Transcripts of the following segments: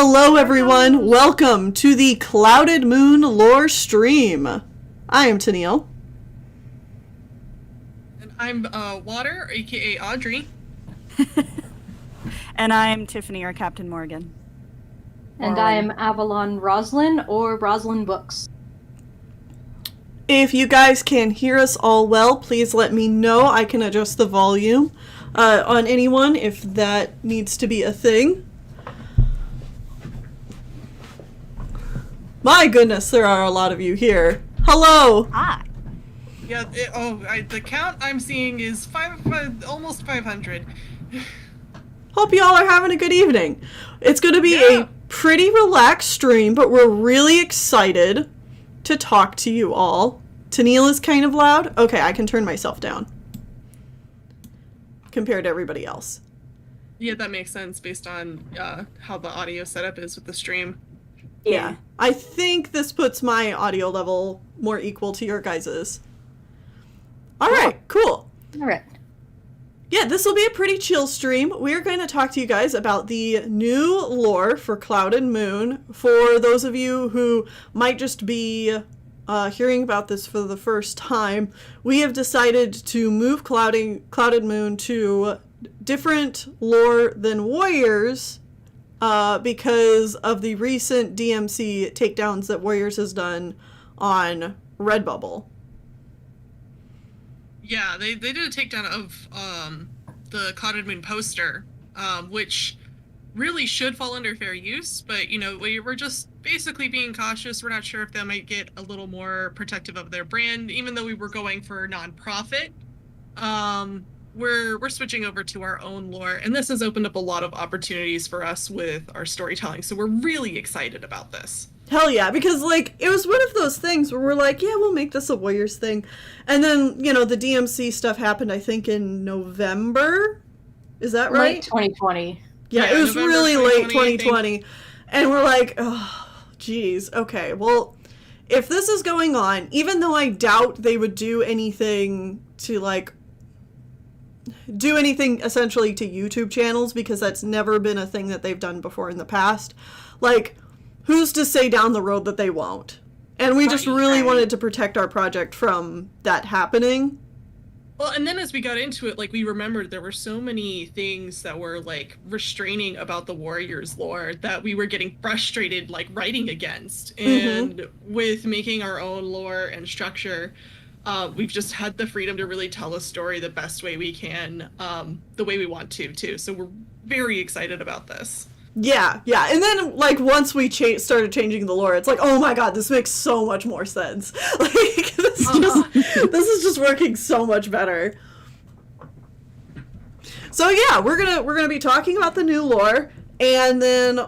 Hello everyone, welcome to the Clouded Moon lore stream. I am Tennille. And I'm Water, aka Audrey. And I'm Tiffany, or Captain Morgan. And I am Avalon Roslyn, or Roslyn Books. If you guys can hear us all well, please let me know. I can adjust the volume on anyone if that needs to be a thing. My goodness, there are a lot of you here. Hello! Hi! Yeah, the count I'm seeing is almost 500. Hope you all are having a good evening. It's going to be a pretty relaxed stream, but we're really excited to talk to you all. Tennille is kind of loud. Okay, I can turn myself down compared to everybody else. Yeah, that makes sense based on how the audio setup is with the stream. Yeah. I think this puts my audio level more equal to your guys's. All right, cool. All right. Yeah, this will be a pretty chill stream. We're going to talk to you guys about the new lore for Clouded Moon. For those of you who might just be hearing about this for the first time, we have decided to move Clouded Moon to different lore than Warriors because of the recent DMC takedowns that Warriors has done on Redbubble. Yeah, they did a takedown of the Clouded Moon poster, which really should fall under fair use, but, you know, we're just basically being cautious. We're not sure if they might get a little more protective of their brand, even though we were going for nonprofit. We're switching over to our own lore, and this has opened up a lot of opportunities for us with our storytelling, so we're really excited about this. Hell yeah, because, like, it was one of those things where we're like, yeah, we'll make this a Warriors thing. And then, you know, the DMC stuff happened, I think, in November? Is that right? Late 2020. Yeah, it was November really late 2020. 2020. And we're like, oh, geez, okay, well, if this is going on, even though I doubt they would do anything to, like, do anything essentially to YouTube channels, because that's never been a thing that they've done before in the past, like, who's to say down the road that they won't? And we just really wanted to protect our project from that happening. Well, and then as we got into it, like, we remembered there were so many things that were, like, restraining about the Warriors lore that we were getting frustrated, like, writing against. And with making our own lore and structure, we've just had the freedom to really tell a story the best way we can, the way we want to, too. So we're very excited about this. Yeah. And then, like, once we started changing the lore, it's like, oh my god, this makes so much more sense. Like, this is just working so much better. So yeah, we're gonna be talking about the new lore, and then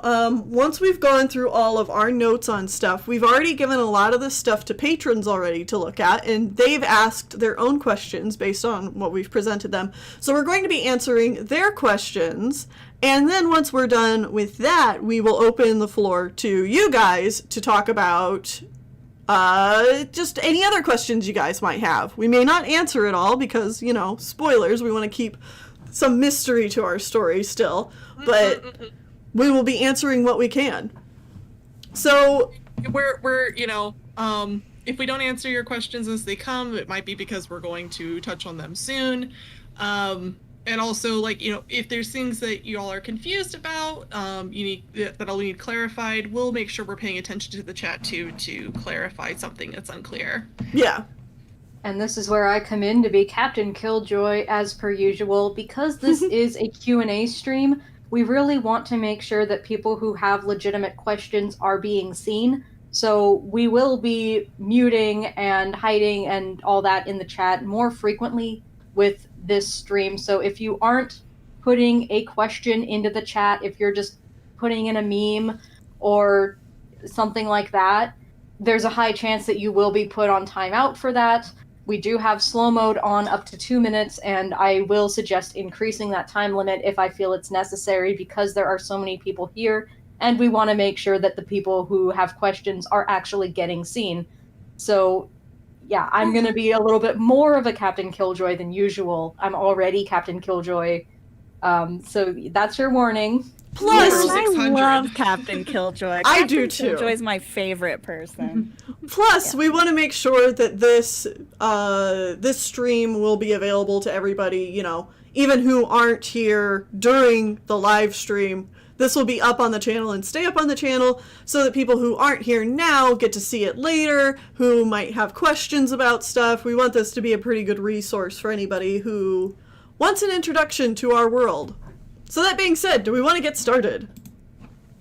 once we've gone through all of our notes on stuff, we've already given a lot of this stuff to patrons already to look at, and they've asked their own questions based on what we've presented them. So we're going to be answering their questions. And then once we're done with that, we will open the floor to you guys to talk about just any other questions you guys might have. We may not answer it all because, you know, spoilers, we want to keep some mystery to our story still, but we will be answering what we can. So we're you know, if we don't answer your questions as they come, it might be because we're going to touch on them soon. And also, like, you know, if there's things that you all are confused about, that'll need clarified, we'll make sure we're paying attention to the chat too to clarify something that's unclear. Yeah. And this is where I come in to be Captain Killjoy as per usual. Because this is a Q&A stream, we really want to make sure that people who have legitimate questions are being seen. So we will be muting and hiding and all that in the chat more frequently with this stream. So if you aren't putting a question into the chat, if you're just putting in a meme or something like that, there's a high chance that you will be put on timeout for that. We do have slow mode on up to 2 minutes, and I will suggest increasing that time limit if I feel it's necessary, because there are so many people here, and we want to make sure that the people who have questions are actually getting seen. So yeah, I'm going to be a little bit more of a Captain Killjoy than usual. I'm already Captain Killjoy So that's your warning. Plus, Yes. I 600. love Captain Killjoy. I do Captain too. Killjoy is my favorite person. Plus, we want to make sure that this stream will be available to everybody, you know, even who aren't here during the live stream. This will be up on the channel and stay up on the channel so that people who aren't here now get to see it later, who might have questions about stuff. We want this to be a pretty good resource for anybody who wants an introduction to our world. So that being said, do we want to get started?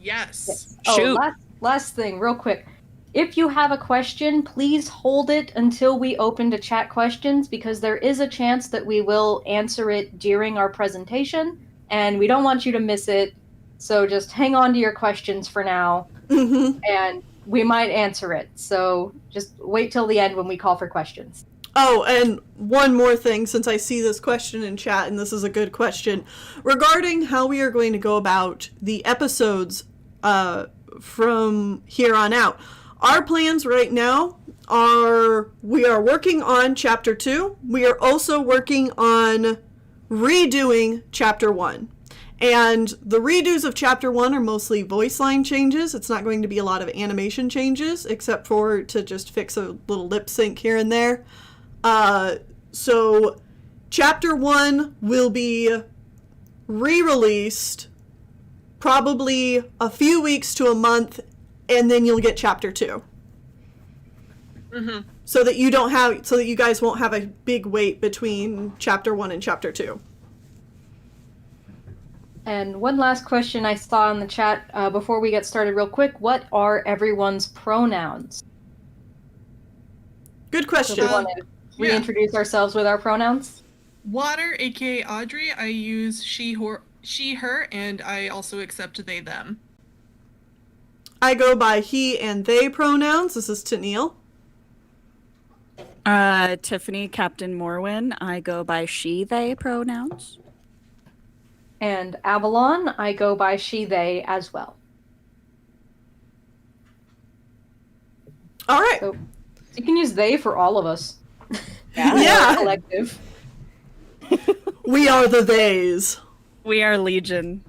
Yes. Shoot. Last thing, real quick. If you have a question, please hold it until we open to chat questions, because there is a chance that we will answer it during our presentation, and we don't want you to miss it. So just hang on to your questions for now, and we might answer it. So just wait till the end when we call for questions. Oh, and one more thing, since I see this question in chat, and this is a good question, regarding how we are going to go about the episodes from here on out. Our plans right now are, we are working on Chapter 2. We are also working on redoing Chapter 1. And the redos of Chapter 1 are mostly voice line changes. It's not going to be a lot of animation changes, except for to just fix a little lip sync here and there. So Chapter 1 will be re-released probably a few weeks to a month, and then you'll get Chapter 2. So that you guys won't have a big wait between Chapter 1 and Chapter 2. And one last question I saw in the chat before we get started real quick. What are everyone's pronouns? Good So question. we want to reintroduce ourselves with our pronouns? Water, aka Audrey, I use she, her, and I also accept they, them. I go by he and they pronouns. This is Tennille. Tiffany, Captain Morwin. I go by she, they pronouns. And Avalon, I go by she, they as well. All right. So you can use they for all of us. Yeah. Collective. We are the theys. We are Legion.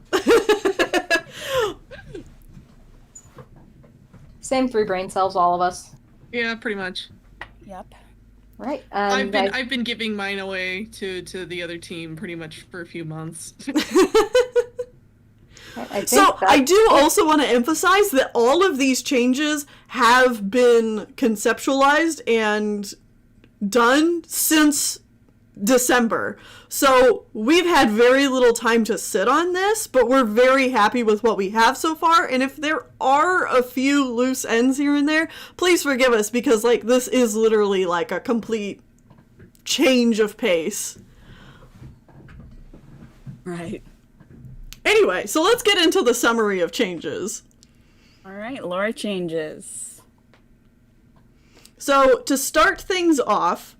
Same 3 brain cells, all of us. Yeah, pretty much. Yep. Right. I've been giving mine away to the other team pretty much for a few months. I do also want to emphasize that all of these changes have been conceptualized and done since December. So we've had very little time to sit on this, but we're very happy with what we have so far. And if there are a few loose ends here and there, please forgive us, because like this is literally like a complete change of pace. Right. Anyway, so let's get into the summary of changes. All right, lore changes. So to start things off,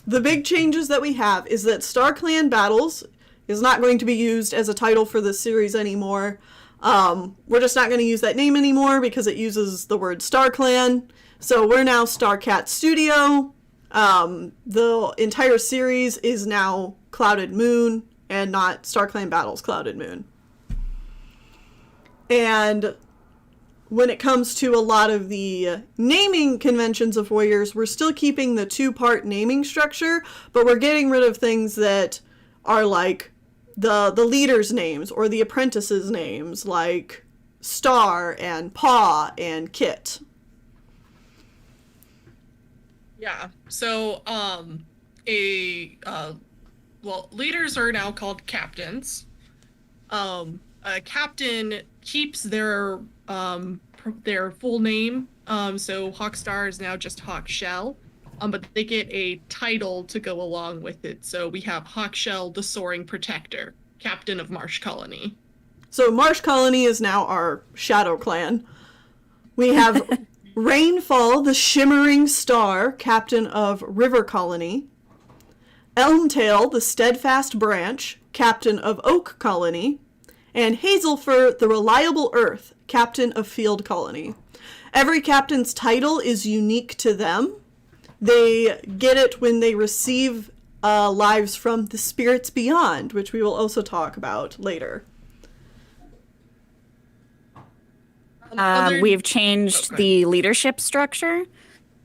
the big changes that we have is that StarClan Battles is not going to be used as a title for this series anymore. We're just not going to use that name anymore because it uses the word StarClan. So we're now StarCat Studio. The entire series is now Clouded Moon and not StarClan Battles Clouded Moon. And when it comes to a lot of the naming conventions of warriors, we're still keeping the 2-part naming structure, but we're getting rid of things that are like the leaders' names or the apprentices' names, like Star and Paw and Kit. Yeah. So, leaders are now called captains. A captain keeps their full name. So Hawkstar is now just Hawkshell. But they get a title to go along with it. So we have Hawkshell, the Soaring Protector, Captain of Marsh Colony. So Marsh Colony is now our Shadow Clan. We have Rainfall, the Shimmering Star, Captain of River Colony. Elmtail, the Steadfast Branch, Captain of Oak Colony. And Hazelfur, the Reliable Earth, Captain of Field Colony. Every captain's title is unique to them. They get it when they receive lives from the spirits beyond, which we will also talk about later. We've changed the leadership structure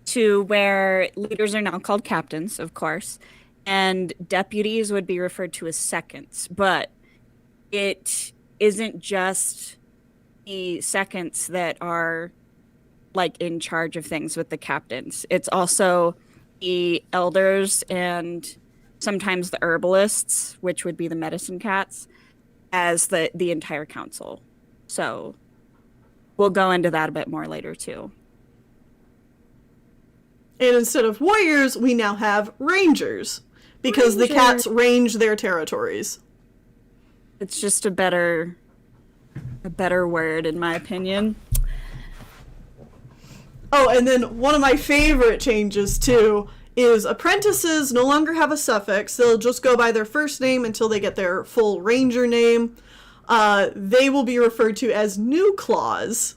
to where leaders are now called captains, of course, and deputies would be referred to as seconds. But it isn't just the seconds that are like in charge of things with the captains. It's also the elders and sometimes the herbalists, which would be the medicine cats, as the entire council. So we'll go into that a bit more later too. And instead of warriors, we now have rangers, because the cats range their territories. It's just a better word, in my opinion. Oh, and then one of my favorite changes, too, is apprentices no longer have a suffix. They'll just go by their first name until they get their full ranger name. They will be referred to as new claws.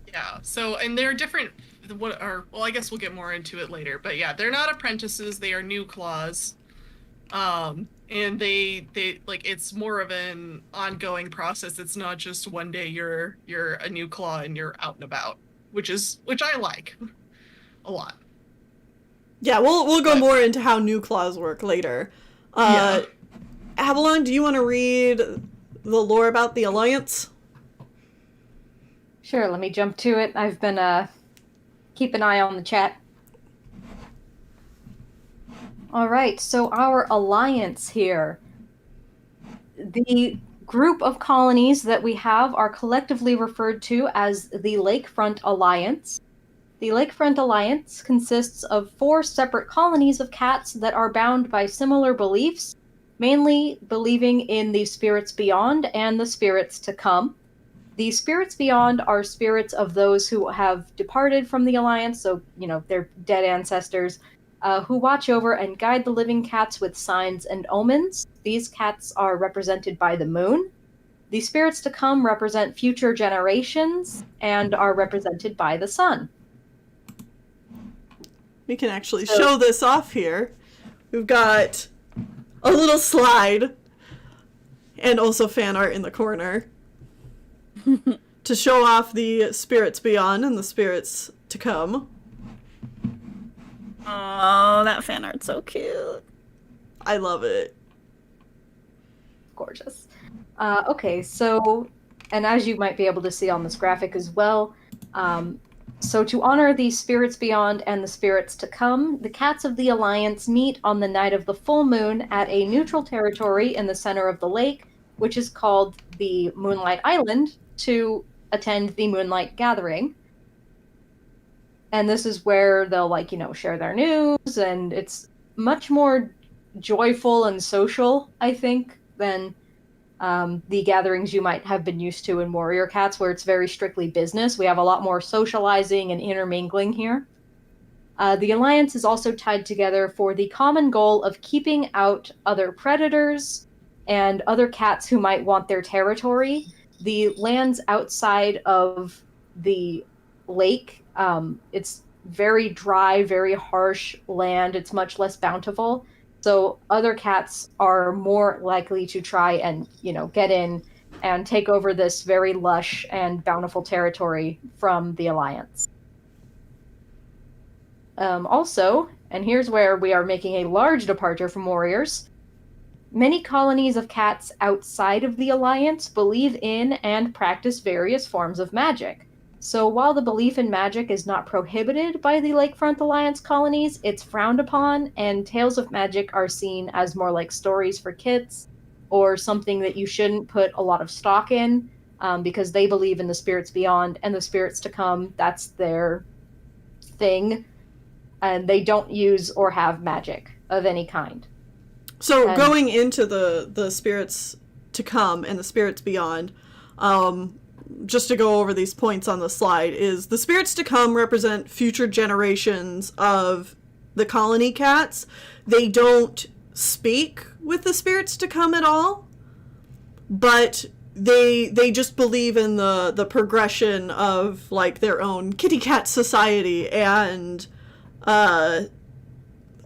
Yeah, so, and they're different, well, I guess we'll get more into it later, but yeah, they're not apprentices, they are new claws. And they like, it's more of an ongoing process. It's not just one day you're a new claw and you're out and about, which I like a lot. Yeah, we'll go more into how new claws work later. Avalon, do you want to read the lore about the Alliance? Sure, let me jump to it. I've been keep an eye on the chat. All right, so our alliance here. The group of colonies that we have are collectively referred to as the Lakefront Alliance. The Lakefront Alliance consists of 4 separate colonies of cats that are bound by similar beliefs, mainly believing in the spirits beyond and the spirits to come. The spirits beyond are spirits of those who have departed from the Alliance, so, their dead ancestors, who watch over and guide the living cats with signs and omens. These cats are represented by the moon. The spirits to come represent future generations and are represented by the sun. We can actually show this off here. We've got a little slide and also fan art in the corner to show off the spirits beyond and the spirits to come. Oh, that fan art's so cute. I love it. Gorgeous. Okay, so, and as you might be able to see on this graphic as well, so to honor the spirits beyond and the spirits to come, the cats of the Alliance meet on the night of the full moon at a neutral territory in the center of the lake, which is called the Moonlight Island, to attend the Moonlight Gathering. And this is where they'll, share their news, and it's much more joyful and social, I think, than the gatherings you might have been used to in Warrior Cats, where it's very strictly business. We have a lot more socializing and intermingling here. The Alliance is also tied together for the common goal of keeping out other predators and other cats who might want their territory. The lands outside of the lake, it's very dry, very harsh land. It's much less bountiful. So other cats are more likely to try and, get in and take over this very lush and bountiful territory from the Alliance. Also, and here's where we are making a large departure from warriors, many colonies of cats outside of the Alliance believe in and practice various forms of magic. So while the belief in magic is not prohibited by the Lakefront Alliance colonies, it's frowned upon, and tales of magic are seen as more like stories for kids, or something that you shouldn't put a lot of stock in, because they believe in the spirits beyond and the spirits to come. That's their thing, and they don't use or have magic of any kind. So going into the spirits to come and the spirits beyond, just to go over these points on the slide, is the spirits to come represent future generations of the colony cats. They don't speak with the spirits to come at all, but they just believe in the progression of their own kitty cat society, and how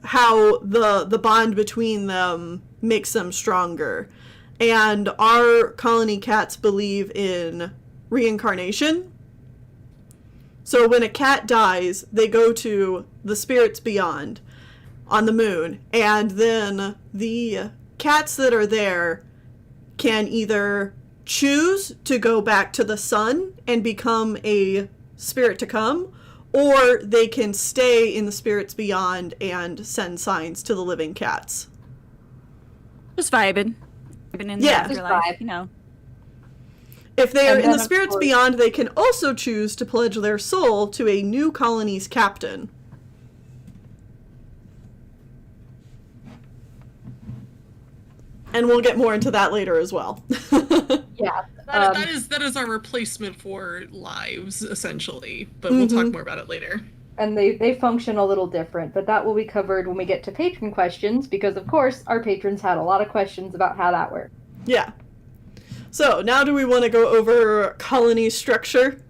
the bond between them makes them stronger. And our colony cats believe in reincarnation. So when a cat dies, they go to the spirits beyond on the moon, and then the cats that are there can either choose to go back to the sun and become a spirit to come, or they can stay in the spirits beyond and send signs to the living cats. Just vibing in the Yeah. afterlife, you know. If they are And in the then, of spirits course- beyond, they can also choose to pledge their soul to a new colony's captain. And we'll get more into that later as well. Yeah. That is our replacement for lives, essentially. But we'll talk more about it later. And they function a little different, but that will be covered when we get to patron questions, because of course our patrons had a lot of questions about how that works. Yeah. So now do we want to go over colony structure?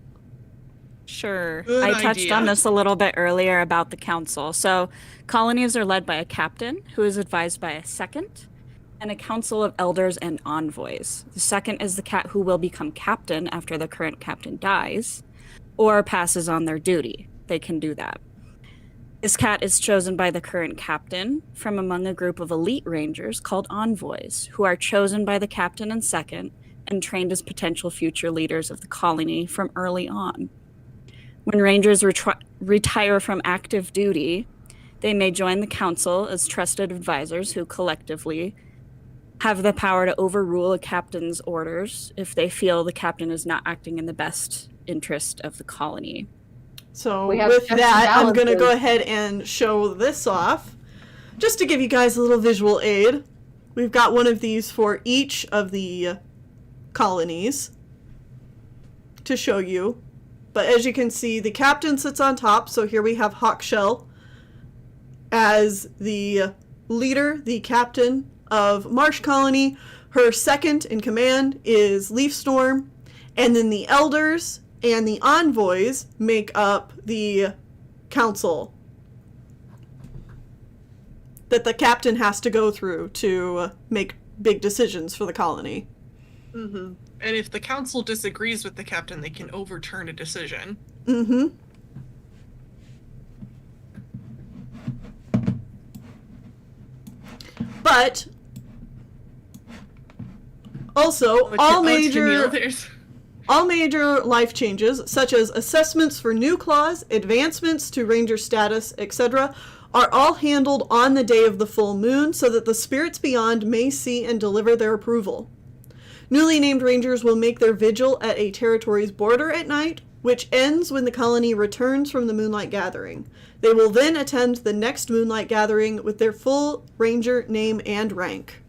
Sure. Good I touched idea. on this a little bit earlier about the council. So colonies are led by a captain who is advised by a second and a council of elders and envoys. The second is the cat who will become captain after the current captain dies or passes on their duty. They can do that. This cat is chosen by the current captain from among a group of elite rangers called envoys, who are chosen by the captain and second and trained as potential future leaders of the colony from early on. When rangers retire from active duty, they may join the council as trusted advisors who collectively have the power to overrule a captain's orders if they feel the captain is not acting in the best interest of the colony. So We have with checks and that, I'm going to balances. go ahead and show this off. Just to give you guys a little visual aid, we've got one of these for each of the colonies to show you. But as you can see, the captain sits on top. So here we have Hawkshell as the leader, the captain of Marsh Colony. Her second in command is Leafstorm. And then the elders and the envoys make up the council that the captain has to go through to make big decisions for the colony. Mm-hmm. And if the council disagrees with the captain, they can overturn a decision. Mm-hmm. But also, all major life changes, such as assessments for new claws, advancements to ranger status, etc., are all handled on the day of the full moon so that the spirits beyond may see and deliver their approval. Newly named rangers will make their vigil at a territory's border at night, which ends when the colony returns from the Moonlight Gathering. They will then attend the next Moonlight Gathering with their full ranger name and rank.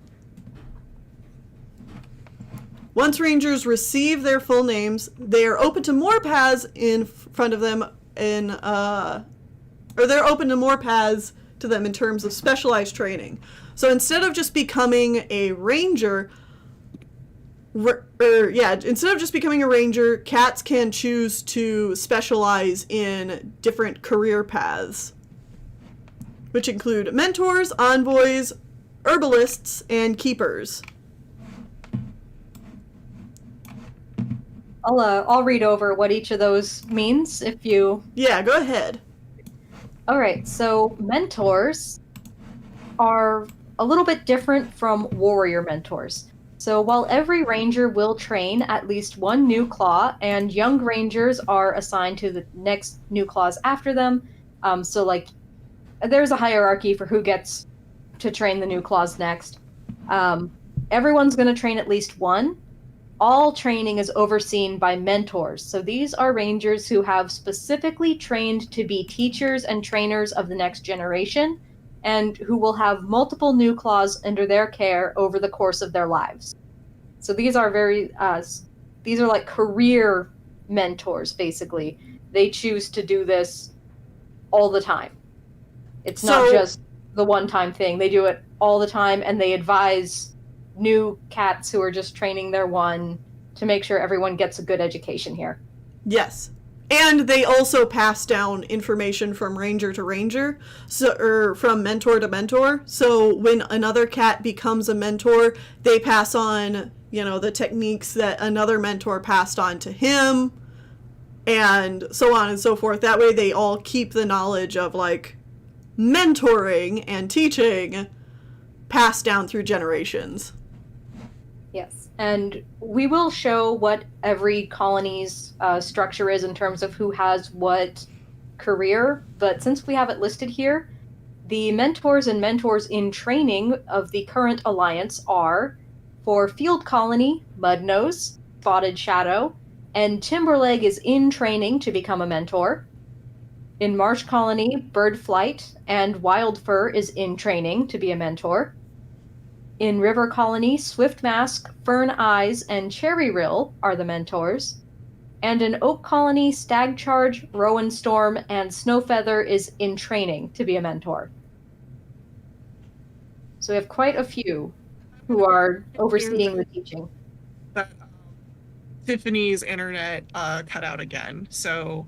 Once rangers receive their full names, they are open to more paths in front of them they're open to more paths to them in terms of specialized training. So instead of just becoming a ranger, cats can choose to specialize in different career paths, which include mentors, envoys, herbalists, and keepers. I'll read over what each of those means if you... Yeah, go ahead. All right, so mentors are a little bit different from warrior mentors. So while every ranger will train at least one new claw, and young rangers are assigned to the next new claws after them, so like there's a hierarchy for who gets to train the new claws next. Everyone's going to train at least one. All training is overseen by mentors. So these are rangers who have specifically trained to be teachers and trainers of the next generation, and who will have multiple new claws under their care over the course of their lives. So these are these are like career mentors, basically. They choose to do this all the time. It's not just the one-time thing. They do it all the time, and they advise new cats who are just training their one to make sure everyone gets a good education here. Yes. And they also pass down information from ranger to ranger, or from mentor to mentor. So when another cat becomes a mentor, they pass on, the techniques that another mentor passed on to him, and so on and so forth. That way they all keep the knowledge of, like, mentoring and teaching passed down through generations. Yes, and we will show what every colony's structure is in terms of who has what career, but since we have it listed here, the mentors and mentors in training of the current alliance are, for Field Colony, Mudnose, Spotted Shadow, and Timberleg is in training to become a mentor. In Marsh Colony, Bird Flight and Wildfur is in training to be a mentor. In River Colony, Swift Mask, Fern Eyes, and Cherry Rill are the mentors. And in Oak Colony, Stag Charge, Rowan Storm, and Snowfeather is in training to be a mentor. So we have quite a few who are overseeing the teaching. That Tiffany's internet cut out again, so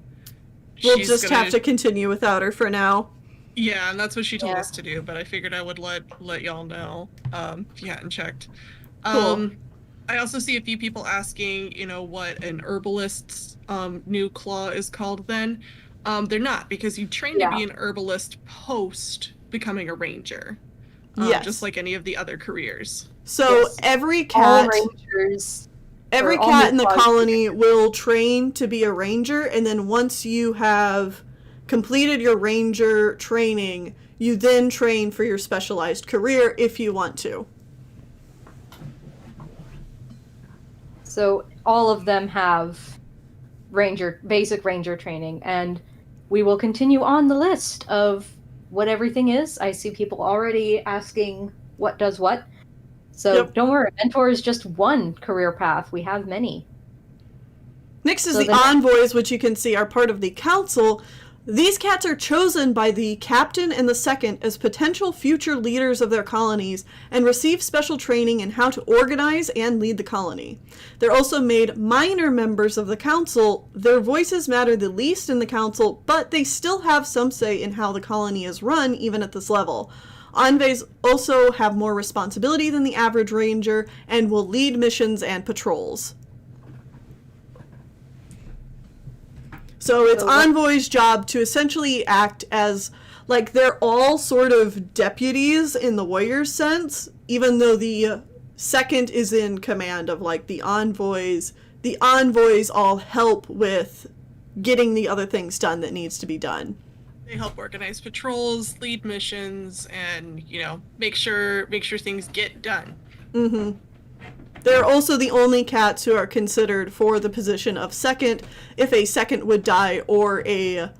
we'll just have to continue without her for now. Yeah, and that's what she told us to do, but I figured I would let y'all know if you hadn't checked. Cool. I also see a few people asking, what an herbalist's new claw is called then. They're not, because you train to be an herbalist post becoming a ranger. Yes. Just like any of the other careers. So every cat... All rangers... Every cat in the colony will train to be a ranger, and then once you have completed your ranger training, you then train for your specialized career if you want to. So all of them have basic ranger training, and we will continue on the list of what everything is. I see people already asking what does what. So don't worry, mentor is just one career path. We have many. Next is the envoys, which you can see are part of the council. These cats are chosen by the captain and the second as potential future leaders of their colonies and receive special training in how to organize and lead the colony. They're also made minor members of the council. Their voices matter the least in the council, but they still have some say in how the colony is run, even at this level. Envoys also have more responsibility than the average ranger and will lead missions and patrols. So it's Envoy's job to essentially act as, like, they're all sort of deputies in the warrior sense, even though the second is in command of, like, the envoys. The envoys all help with getting the other things done that needs to be done. They help organize patrols, lead missions, and, make sure things get done. Mm-hmm. They're also the only cats who are considered for the position of second if a second would die or a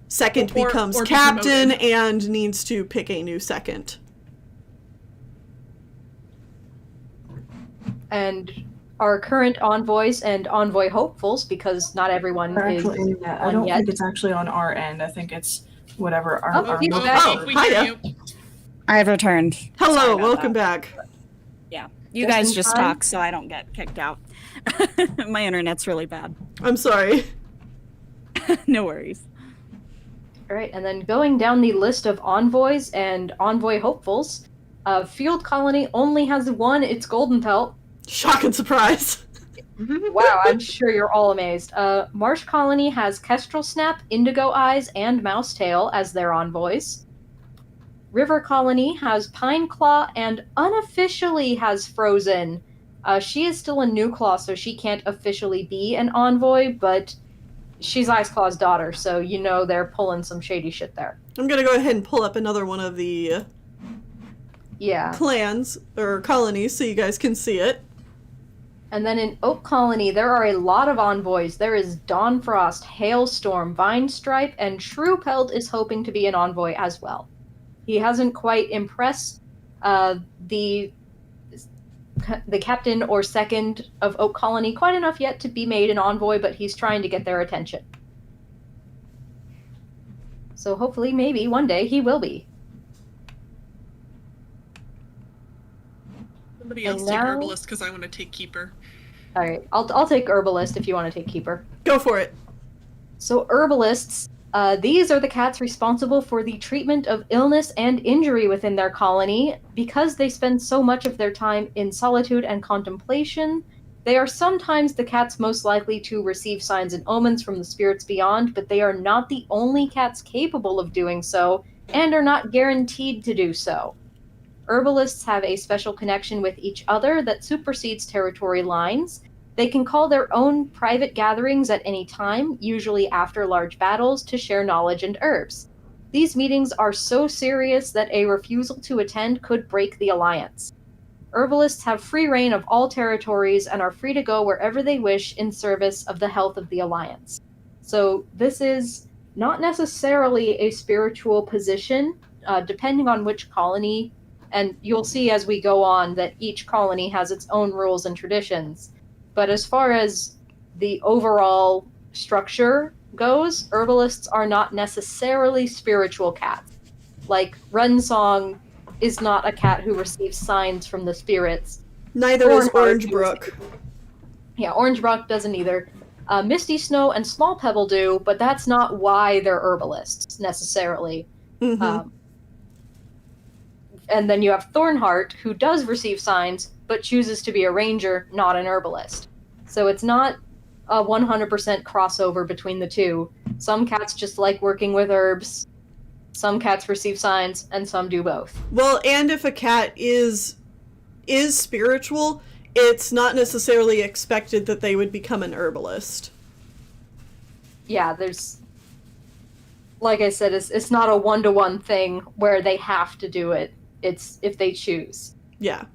second becomes captain and needs to pick a new second. And our current envoys and envoy hopefuls, because not everyone is I don't think it's actually on our end. I think it's whatever our hiya. I've returned. Hello, welcome back. Yeah. You guys just talk so I don't get kicked out. My internet's really bad. I'm sorry. No worries. All right, and then going down the list of envoys and envoy hopefuls, Field Colony only has one, it's Golden Pelt. Shock and surprise. Wow, I'm sure you're all amazed. Marsh Colony has Kestrel Snap, Indigo Eyes, and Mousetail as their envoys. River Colony has Pine Claw and unofficially has Frozen. She is still a New Claw, so she can't officially be an envoy, but she's Ice Claw's daughter, so they're pulling some shady shit there. I'm gonna go ahead and pull up another one of the clans or colonies so you guys can see it. And then in Oak Colony, there are a lot of envoys. There is Dawnfrost, Hailstorm, Vinestripe, and Shrewpelt is hoping to be an envoy as well. He hasn't quite impressed the captain or second of Oak Colony quite enough yet to be made an envoy, but he's trying to get their attention. So hopefully, maybe, one day he will be. Somebody else take Herbalist, because I want to take Keeper. Alright, I'll take Herbalist if you want to take Keeper. Go for it. So herbalists, these are the cats responsible for the treatment of illness and injury within their colony. Because they spend so much of their time in solitude and contemplation, they are sometimes the cats most likely to receive signs and omens from the spirits beyond, but they are not the only cats capable of doing so, and are not guaranteed to do so. Herbalists have a special connection with each other that supersedes territory lines. They can call their own private gatherings at any time, usually after large battles, to share knowledge and herbs. These meetings are so serious that a refusal to attend could break the alliance. Herbalists have free reign of all territories and are free to go wherever they wish in service of the health of the alliance. So this is not necessarily a spiritual position, depending on which colony, and you'll see as we go on that each colony has its own rules and traditions. But as far as the overall structure goes, herbalists are not necessarily spiritual cats. Like, Rensong is not a cat who receives signs from the spirits. Neither is Thornheart, Orangebrook. Yeah, Orangebrook doesn't either. Misty Snow and Small Pebble do, but that's not why they're herbalists, necessarily. Mm-hmm. And then you have Thornheart, who does receive signs, but chooses to be a ranger, not an herbalist. So it's not a 100% crossover between the two. Some cats just like working with herbs, some cats receive signs, and some do both. Well, and if a cat is spiritual, it's not necessarily expected that they would become an herbalist. Yeah, there's... Like I said, it's not a one-to-one thing where they have to do it. It's if they choose. Yeah.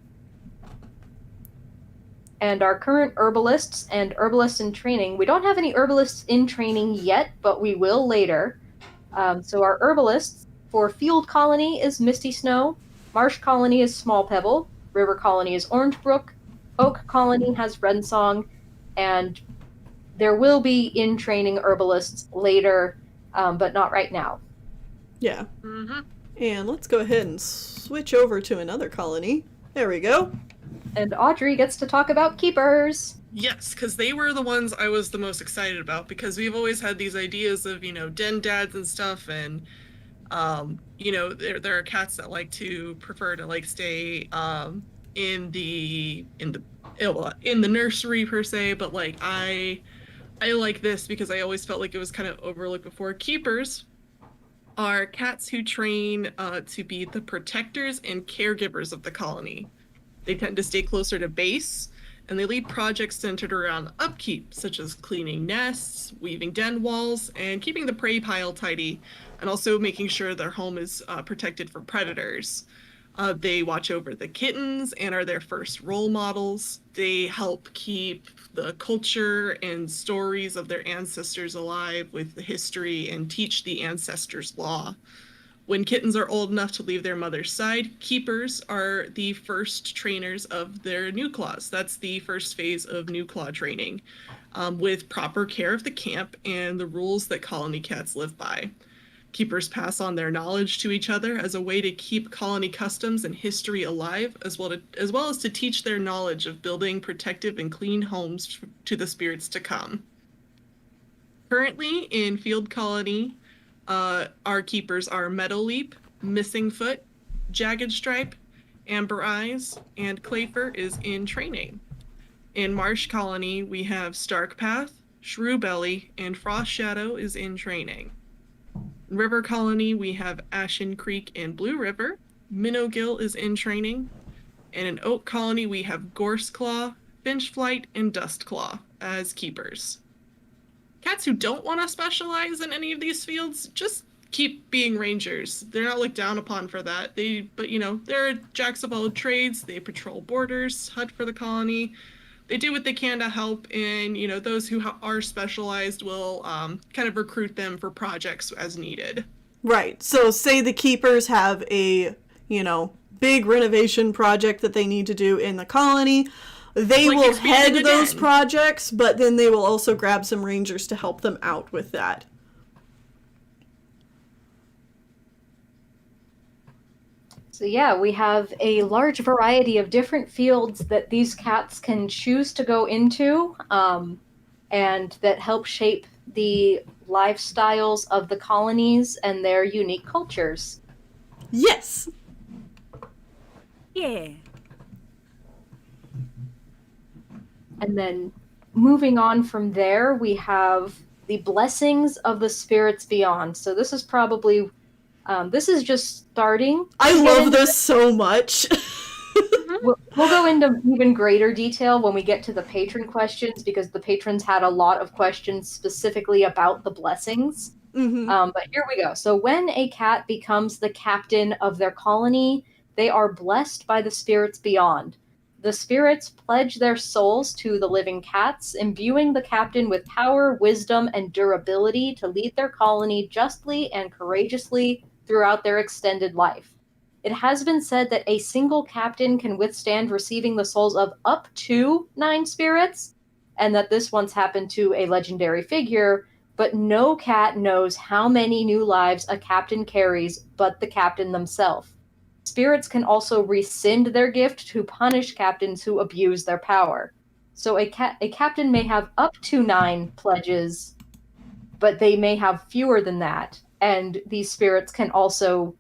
And our current herbalists and herbalists in training, we don't have any herbalists in training yet, but we will later. So our herbalists for Field Colony is Misty Snow, Marsh Colony is Small Pebble, River Colony is Orangebrook, Oak Colony has Rensong, and there will be in training herbalists later, but not right now. Yeah. Mm-hmm. And let's go ahead and switch over to another colony. There we go. And Audrey gets to talk about keepers. Yes, because they were the ones I was the most excited about, because we've always had these ideas of, den dads and stuff, and, there are cats that like to prefer to stay in the nursery per se, but I like this because I always felt like it was kind of overlooked before. Keepers are cats who train to be the protectors and caregivers of the colony. They tend to stay closer to base, and they lead projects centered around upkeep, such as cleaning nests, weaving den walls, and keeping the prey pile tidy, and also making sure their home is protected from predators. They watch over the kittens and are their first role models. They help keep the culture and stories of their ancestors alive with the history and teach the ancestors' law. When kittens are old enough to leave their mother's side, keepers are the first trainers of their new claws. That's the first phase of new claw training, with proper care of the camp and the rules that colony cats live by. Keepers pass on their knowledge to each other as a way to keep colony customs and history alive, as well as to teach their knowledge of building protective and clean homes to the spirits to come. Currently in Field Colony, our keepers are Meadowleap, Missingfoot, Jagged Stripe, Amber Eyes, and Clayfur is in training. In Marsh Colony, we have Starkpath, Shrewbelly, and Frost Shadow is in training. In River Colony, we have Ashen Creek and Blue River. Minnowgill is in training. And in Oak Colony, we have Gorseclaw, Finchflight, and Dustclaw as keepers. Cats who don't want to specialize in any of these fields just keep being rangers. They're not looked down upon for that. They're jacks of all trades. They patrol borders, hunt for the colony. They do what they can to help, and those who are specialized will kind of recruit them for projects as needed. Right. So say the keepers have a big renovation project that they need to do in the colony. They will head those projects, but then they will also grab some rangers to help them out with that. So yeah, we have a large variety of different fields that these cats can choose to go into, and that help shape the lifestyles of the colonies and their unique cultures. Yes. Yeah. And then moving on from there, we have the blessings of the spirits beyond. So this is probably, this is just starting. I to get love into this so much. We'll go into even greater detail when we get to the patron questions, because the patrons had a lot of questions specifically about the blessings. But here we go. So when a cat becomes the captain of their colony, they are blessed by the spirits beyond. The spirits pledge their souls to the living cats, imbuing the captain with power, wisdom, and durability to lead their colony justly and courageously throughout their extended life. It has been said that a single captain can withstand receiving the souls of up to 9 spirits, and that this once happened to a legendary figure, but no cat knows how many new lives a captain carries but the captain themselves. Spirits can also rescind their gift to punish captains who abuse their power. So a captain may have up to 9 pledges, but they may have fewer than that, and these spirits can also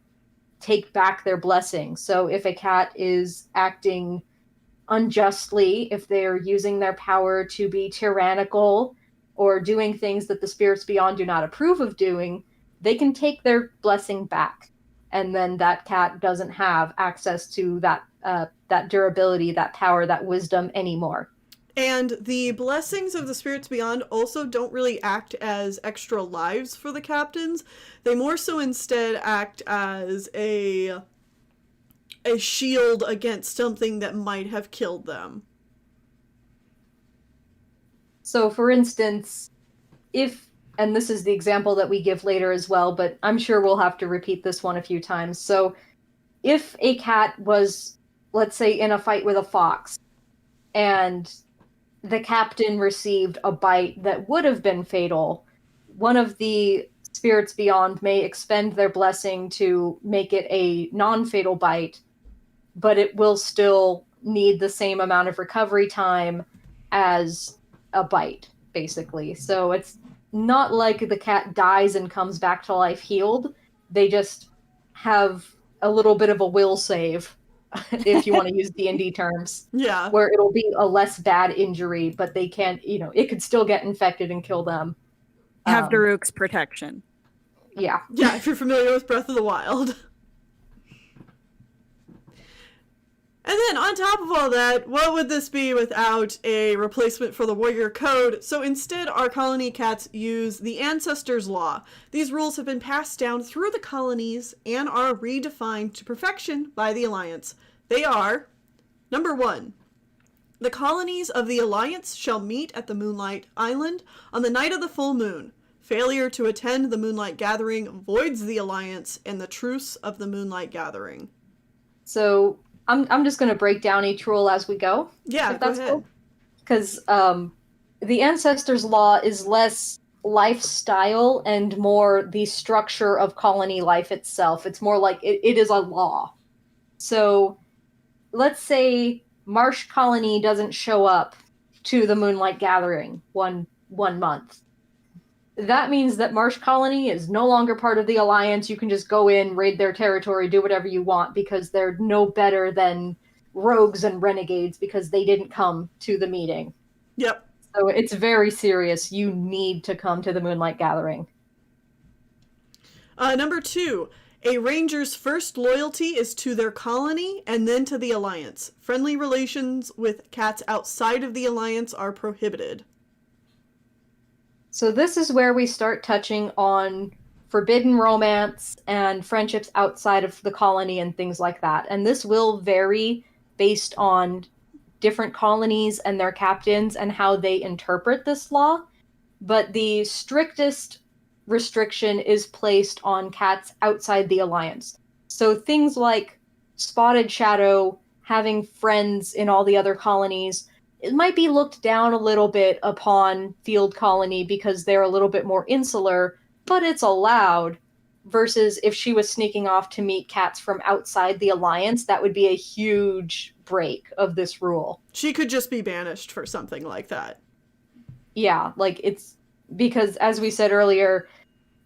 take back their blessing. So if a cat is acting unjustly, if they're using their power to be tyrannical or doing things that the spirits beyond do not approve of doing, they can take their blessing back. And then that cat doesn't have access to that durability, that power, that wisdom anymore. And the blessings of the spirits beyond also don't really act as extra lives for the captains. They more so instead act as a shield against something that might have killed them. So for instance, and this is the example that we give later as well, but I'm sure we'll have to repeat this one a few times. So if a cat was, let's say, in a fight with a fox, and the captain received a bite that would have been fatal, one of the spirits beyond may expend their blessing to make it a non-fatal bite, but it will still need the same amount of recovery time as a bite, basically. So it's not like the cat dies and comes back to life healed. They just have a little bit of a will save, if you want to use D&D terms. Yeah. Where it'll be a less bad injury, but they can't, it could still get infected and kill them. Have Daruk's protection. Yeah. Yeah, if you're familiar with Breath of the Wild. And then on top of all that, what would this be without a replacement for the warrior code? So instead, our colony cats use the Ancestors' Law. These rules have been passed down through the colonies and are redefined to perfection by the Alliance. They are, number 1, the colonies of the Alliance shall meet at the Moonlight Island on the night of the full moon. Failure to attend the Moonlight Gathering voids the Alliance and the truce of the Moonlight Gathering. So I'm just going to break down each rule as we go. Yeah, if that's go ahead. Cool. Because the Ancestors' Law is less lifestyle and more the structure of colony life itself. It's more like it is a law. So let's say Marsh Colony doesn't show up to the Moonlight Gathering one month. That means that Marsh Colony is no longer part of the Alliance. You can just go in, raid their territory, do whatever you want, because they're no better than rogues and renegades because they didn't come to the meeting. Yep. So it's very serious. You need to come to the Moonlight Gathering. Number 2, a ranger's first loyalty is to their colony and then to the Alliance. Friendly relations with cats outside of the Alliance are prohibited. So this is where we start touching on forbidden romance and friendships outside of the colony and things like that. And this will vary based on different colonies and their captains and how they interpret this law. But the strictest restriction is placed on cats outside the Alliance. So things like Spotted Shadow, having friends in all the other colonies, it might be looked down a little bit upon Field Colony because they're a little bit more insular, but it's allowed. Versus if she was sneaking off to meet cats from outside the Alliance, that would be a huge break of this rule. She could just be banished for something like that. Yeah, like because, as we said earlier,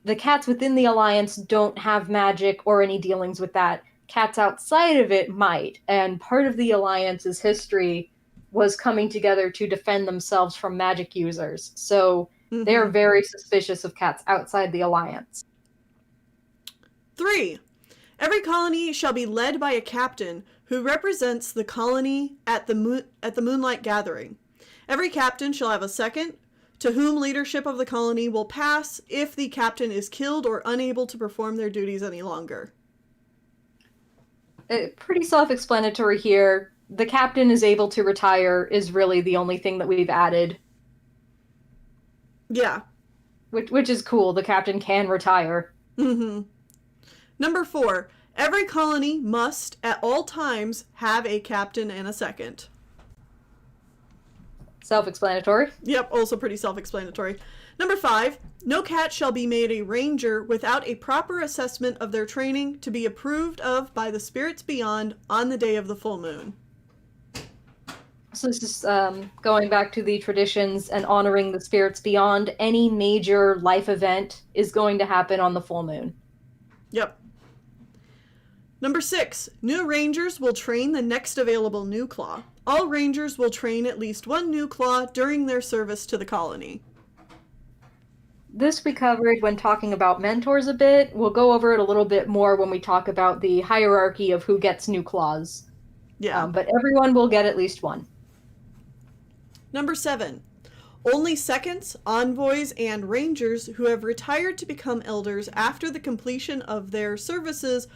the cats within the Alliance don't have magic or any dealings with that. Cats outside of it might, and part of the Alliance's history was coming together to defend themselves from magic users. So they're very suspicious of cats outside the Alliance. 3. Every colony shall be led by a captain who represents the colony at the Moonlight Gathering. Every captain shall have a second, to whom leadership of the colony will pass if the captain is killed or unable to perform their duties any longer. Pretty self-explanatory here. The captain is able to retire is really the only thing that we've added. Yeah. Which is cool. The captain can retire. Number 4. Every colony must, at all times, have a captain and a second. Self-explanatory. Yep, also pretty self-explanatory. Number 5. No cat shall be made a ranger without a proper assessment of their training to be approved of by the spirits beyond on the day of the full moon. So this is going back to the traditions and honoring the spirits beyond. Any major life event is going to happen on the full moon. Yep. Number 6. New rangers will train the next available new claw. All rangers will train at least one new claw during their service to the colony. This we covered when talking about mentors a bit. We'll go over it a little bit more when we talk about the hierarchy of who gets new claws. Yeah. But everyone will get at least one. Number 7. Only seconds, envoys, and rangers who have retired to become elders after the completion of their services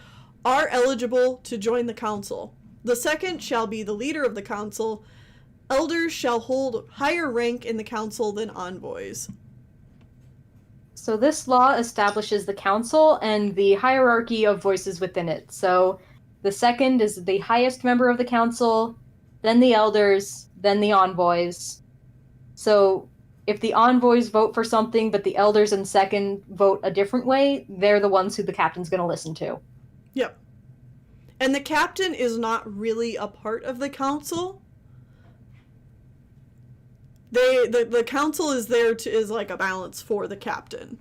are eligible to join the council. The second shall be the leader of the council. Elders shall hold higher rank in the council than envoys. So this law establishes the council and the hierarchy of voices within it. So the second is the highest member of the council, then the elders, then the envoys. So if the envoys vote for something, but the elders and second vote a different way, they're the ones who the captain's going to listen to. Yep. And the captain is not really a part of the council. The council is there is like a balance for the captain.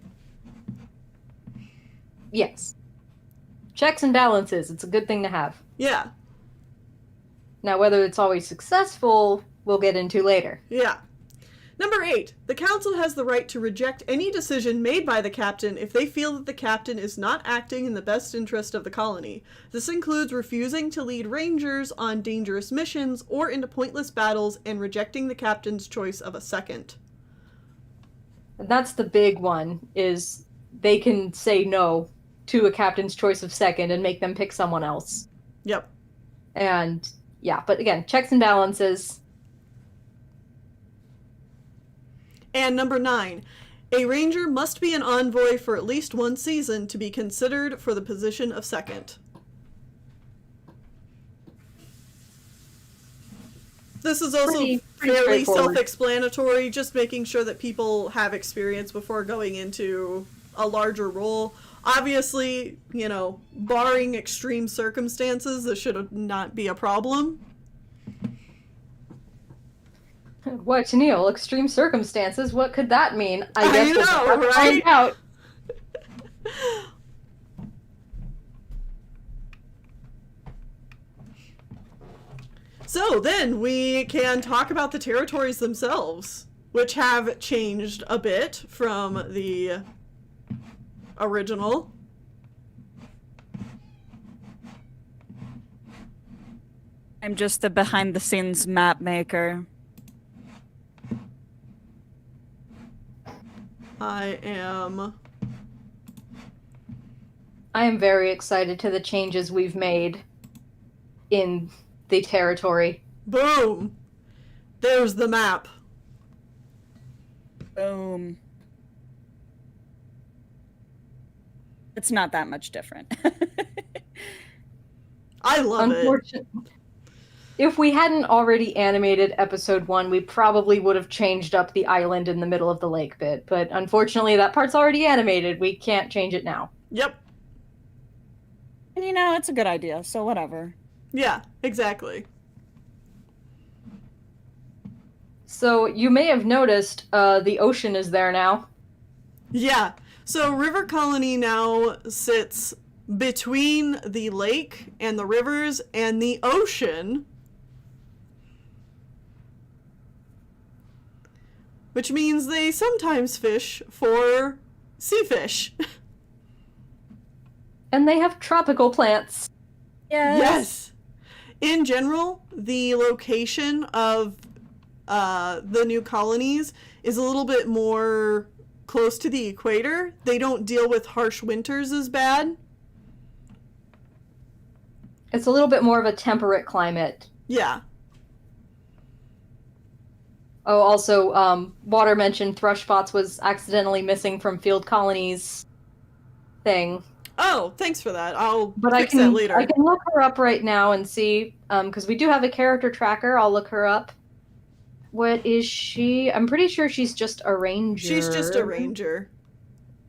Yes. Checks and balances. It's a good thing to have. Yeah. Now, whether it's always successful, we'll get into later. Yeah. Number 8. The council has the right to reject any decision made by the captain if they feel that the captain is not acting in the best interest of the colony. This includes refusing to lead rangers on dangerous missions or into pointless battles and rejecting the captain's choice of a second. And that's the big one, is they can say no to a captain's choice of second and make them pick someone else. Yep. And yeah, but again, checks and balances. And number 9, a ranger must be an envoy for at least one season to be considered for the position of second. This is also Pretty fairly straightforward. self-explanatory, just making sure that people have experience before going into a larger role. Obviously, barring extreme circumstances, this should not be a problem. What, Neil? Extreme circumstances? What could that mean? I guess we'll know, have to find right? out. So then we can talk about the territories themselves, which have changed a bit from the original. I'm just the behind-the-scenes map maker. I am very excited to the changes we've made in the territory. Boom! There's the map. Boom. It's not that much different. I love it. Unfortunately, if we hadn't already animated episode 1, we probably would have changed up the island in the middle of the lake bit. But unfortunately, that part's already animated. We can't change it now. Yep. And it's a good idea, so whatever. Yeah, exactly. So you may have noticed the ocean is there now. Yeah. So River Colony now sits between the lake and the rivers and the ocean, which means they sometimes fish for sea fish. And they have tropical plants. Yes. In general, the location of the new colonies is a little bit more close to the equator. They don't deal with harsh winters as bad. It's a little bit more of a temperate climate. Yeah. Oh, also, Water mentioned thrush spots was accidentally missing from Field Colony's thing. Oh, thanks for that. I'll But fix that later. I can look her up right now and see, because we do have a character tracker. I'll look her up. What is she? I'm pretty sure she's just a ranger. She's just a ranger.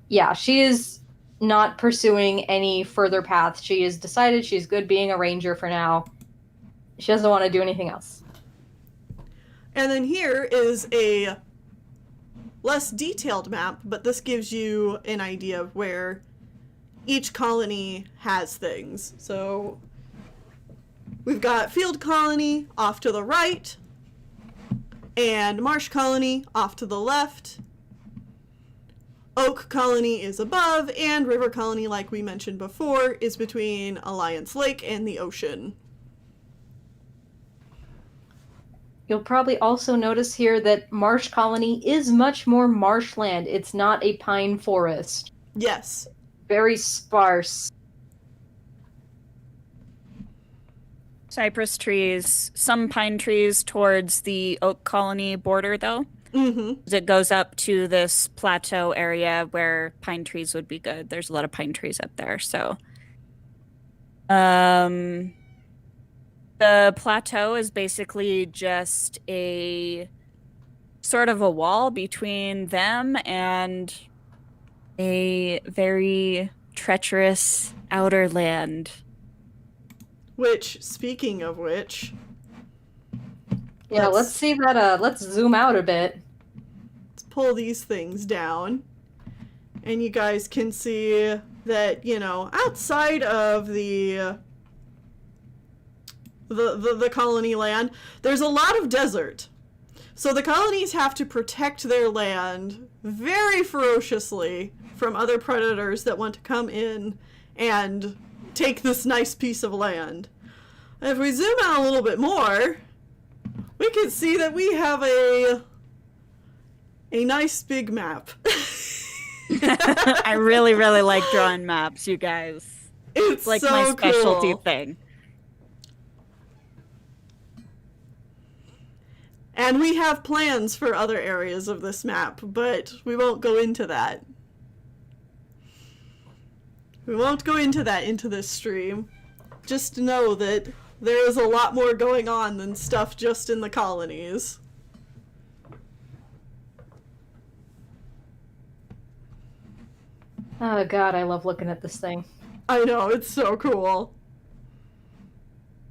Yeah, she is not pursuing any further path. She has decided she's good being a ranger for now. She doesn't want to do anything else. And then here is a less detailed map, but this gives you an idea of where each colony has things. So we've got Field Colony off to the right, and Marsh Colony off to the left. Oak Colony is above, and River Colony, like we mentioned before, is between Alliance Lake and the ocean. You'll probably also notice here that Marsh Colony is much more marshland. It's not a pine forest. Yes. Very sparse. Cypress trees, some pine trees towards the Oak Colony border, though. Mm-hmm. It goes up to this plateau area where pine trees would be good. There's a lot of pine trees up there, so. The plateau is basically just a sort of a wall between them and a very treacherous outer land. Which, speaking of which... Yeah, let's see that, let's zoom out a bit. Let's pull these things down. And you guys can see that, you know, outside of the colony land, there's a lot of desert. So the colonies have to protect their land very ferociously from other predators that want to come in and take this nice piece of land. And if we zoom out a little bit more, we can see that we have a nice big map. I really, really like drawing maps, you guys. It's like so my specialty cool. thing. And we have plans for other areas of this map, but we won't go into that. We won't go into that into this stream. Just know that there is a lot more going on than stuff just in the colonies. Oh god, I love looking at this thing. I know, it's so cool.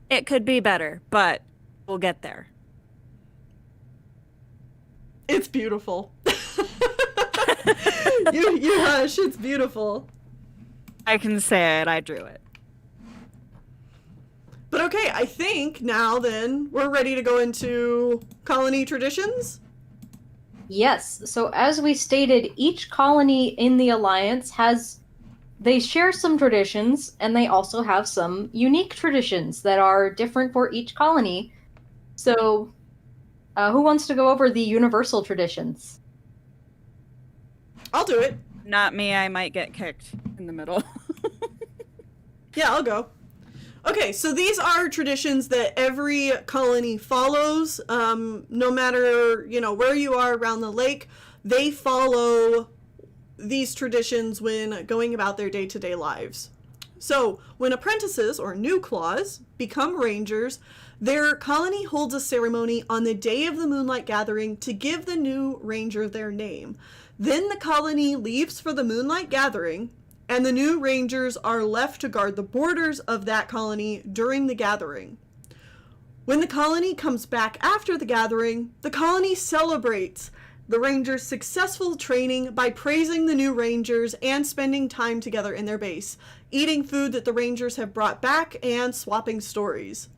It could be better, but we'll get there. It's beautiful. you hush, it's beautiful. I can say it, I drew it. But okay, I think now then we're ready to go into colony traditions. Yes, so as we stated, each colony in the Alliance they share some traditions, and they also have some unique traditions that are different for each colony. So, who wants to go over the universal traditions? I'll do it. Not me, I might get kicked in the middle. Yeah, I'll go. Okay, so these are traditions that every colony follows. No matter, you know, where you are around the lake, they follow these traditions when going about their day-to-day lives. So, when apprentices, or new claws, become rangers, their colony holds a ceremony on the day of the Moonlight Gathering to give the new ranger their name. Then the colony leaves for the Moonlight Gathering, and the new rangers are left to guard the borders of that colony during the gathering. When the colony comes back after the gathering, the colony celebrates the Rangers' successful training by praising the new Rangers and spending time together in their base, eating food that the Rangers have brought back, and swapping stories.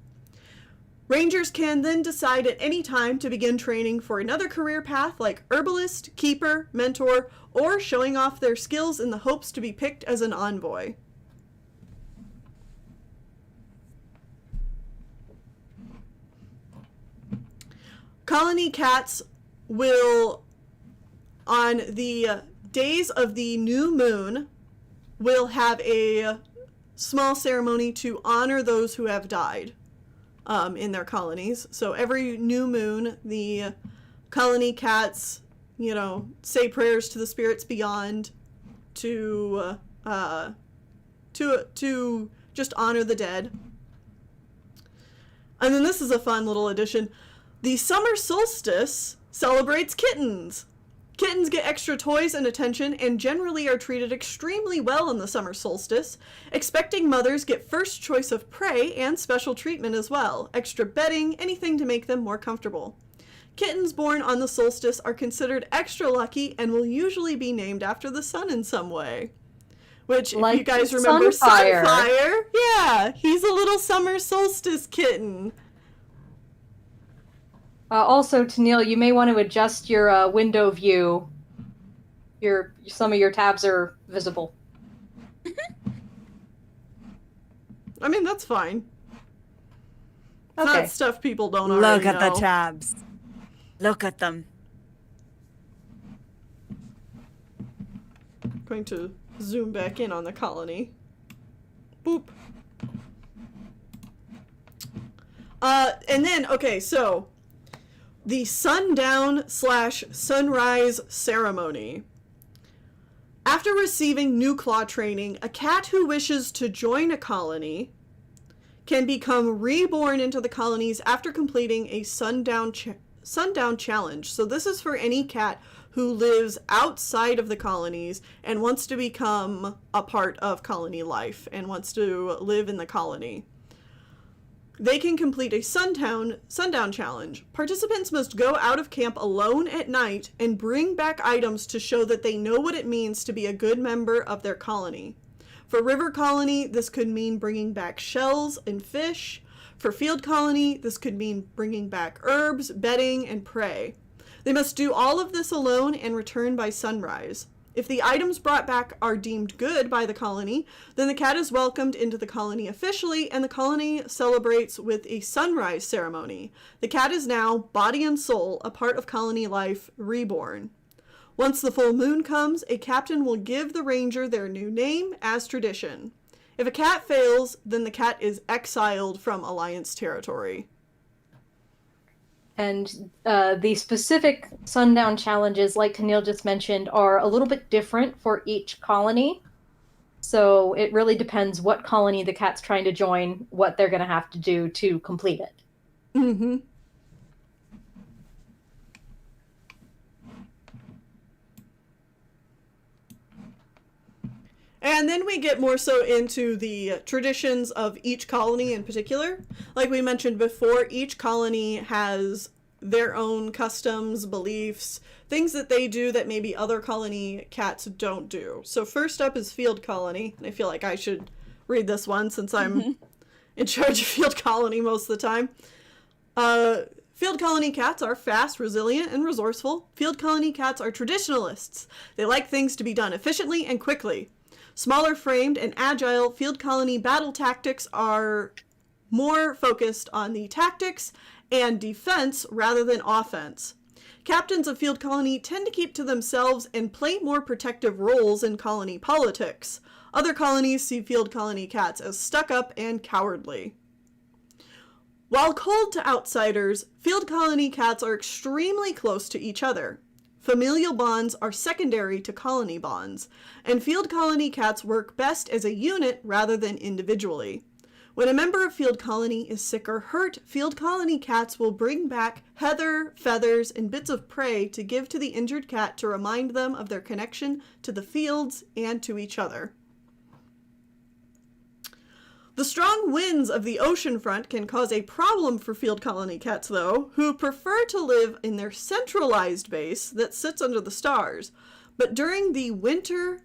Rangers can then decide at any time to begin training for another career path like herbalist, keeper, mentor, or showing off their skills in the hopes to be picked as an envoy. Colony cats will, on the days of the new moon, will have a small ceremony to honor those who have died in their colonies. So every new moon, the colony cats, say prayers to the spirits beyond to just honor the dead. And then this is a fun little addition. The summer solstice celebrates kittens. Kittens get extra toys and attention and generally are treated extremely well in the summer solstice. Expecting mothers get first choice of prey and special treatment as well. Extra bedding, anything to make them more comfortable. Kittens born on the solstice are considered extra lucky and will usually be named after the sun in some way. Which, if you guys remember Sunfire, yeah, he's a little summer solstice kitten. Also, Tennille, you may want to adjust your window view. Some of your tabs are visible. I mean, that's fine. It's Okay. not stuff people don't already know. Look at the tabs. Look at them. Going to zoom back in on the colony. Boop. And then, okay, so the sundown/sunrise ceremony. After receiving new claw training, a cat who wishes to join a colony can become reborn into the colonies after completing a sundown challenge. So this is for any cat who lives outside of the colonies and wants to become a part of colony life and wants to live in the colony. They can complete a sundown challenge. Participants must go out of camp alone at night and bring back items to show that they know what it means to be a good member of their colony. For river colony, this could mean bringing back shells and fish. For field colony, this could mean bringing back herbs, bedding, and prey. They must do all of this alone and return by sunrise. If the items brought back are deemed good by the colony, then the cat is welcomed into the colony officially, and the colony celebrates with a sunrise ceremony. The cat is now, body and soul, a part of colony life, reborn. Once the full moon comes, a captain will give the ranger their new name as tradition. If a cat fails, then the cat is exiled from Alliance territory. And the specific sundown challenges, like Tennille just mentioned, are a little bit different for each colony. So it really depends what colony the cat's trying to join, what they're going to have to do to complete it. Mm-hmm. And then we get more so into the traditions of each colony in particular. Like we mentioned before, each colony has their own customs, beliefs, things that they do that maybe other colony cats don't do. So first up is field colony. And I feel like I should read this one since I'm in charge of field colony most of the time. Field colony cats are fast, resilient, and resourceful. Field colony cats are traditionalists. They like things to be done efficiently and quickly. Smaller framed and agile, field colony battle tactics are more focused on the tactics and defense rather than offense. Captains of field colony tend to keep to themselves and play more protective roles in colony politics. Other colonies see field colony cats as stuck-up and cowardly. While cold to outsiders, field colony cats are extremely close to each other. Familial bonds are secondary to colony bonds, and field colony cats work best as a unit rather than individually. When a member of field colony is sick or hurt, field colony cats will bring back heather, feathers, and bits of prey to give to the injured cat to remind them of their connection to the fields and to each other. The strong winds of the ocean front can cause a problem for field colony cats, though, who prefer to live in their centralized base that sits under the stars. But during the winter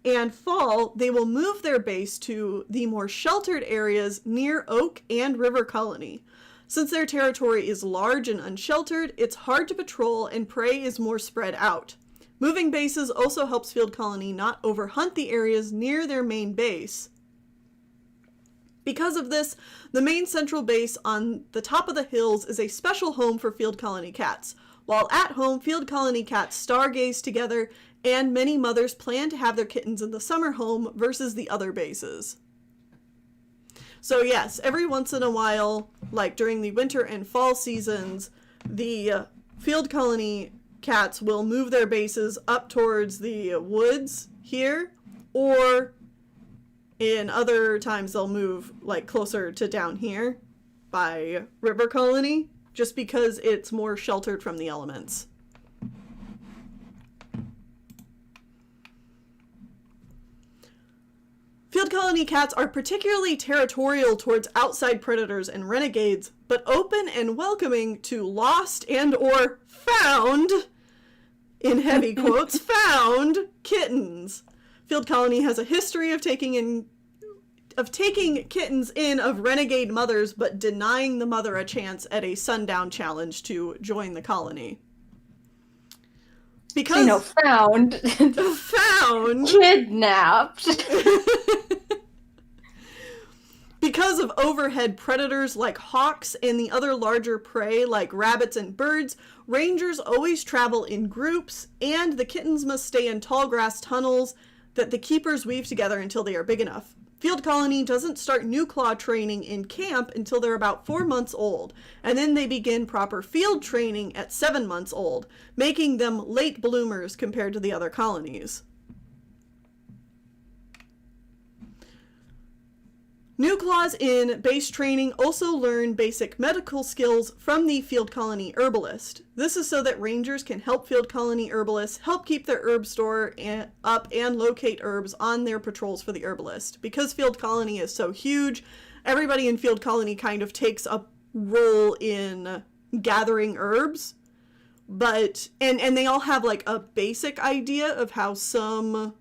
and fall, they will move their base to the more sheltered areas near Oak and River Colony. Since their territory is large and unsheltered, it's hard to patrol and prey is more spread out. Moving bases also helps field colony not overhunt the areas near their main base. Because of this, the main central base on the top of the hills is a special home for field colony cats. While at home, field colony cats stargaze together, and many mothers plan to have their kittens in the summer home versus the other bases. So yes, every once in a while, like during the winter and fall seasons, the field colony cats will move their bases up towards the woods here, or in other times they'll move like closer to down here by River Colony, just because it's more sheltered from the elements. Field colony cats are particularly territorial towards outside predators and renegades, but open and welcoming to lost and or found, in heavy quotes, found kittens. Field colony has a history of taking kittens in of renegade mothers, but denying the mother a chance at a sundown challenge to join the colony. Because found, found, kidnapped. Because of overhead predators like hawks and the other larger prey like rabbits and birds, rangers always travel in groups, and the kittens must stay in tall grass tunnels that the keepers weave together until they are big enough. Field colony doesn't start new claw training in camp until they're about 4 months old, and then they begin proper field training at 7 months old, making them late bloomers compared to the other colonies. New claws in base training also learn basic medical skills from the field colony herbalist. This is so that rangers can help field colony herbalists help keep their herb store up and locate herbs on their patrols for the herbalist. Because field colony is so huge, everybody in field colony kind of takes a role in gathering herbs, but and they all have like a basic idea of how some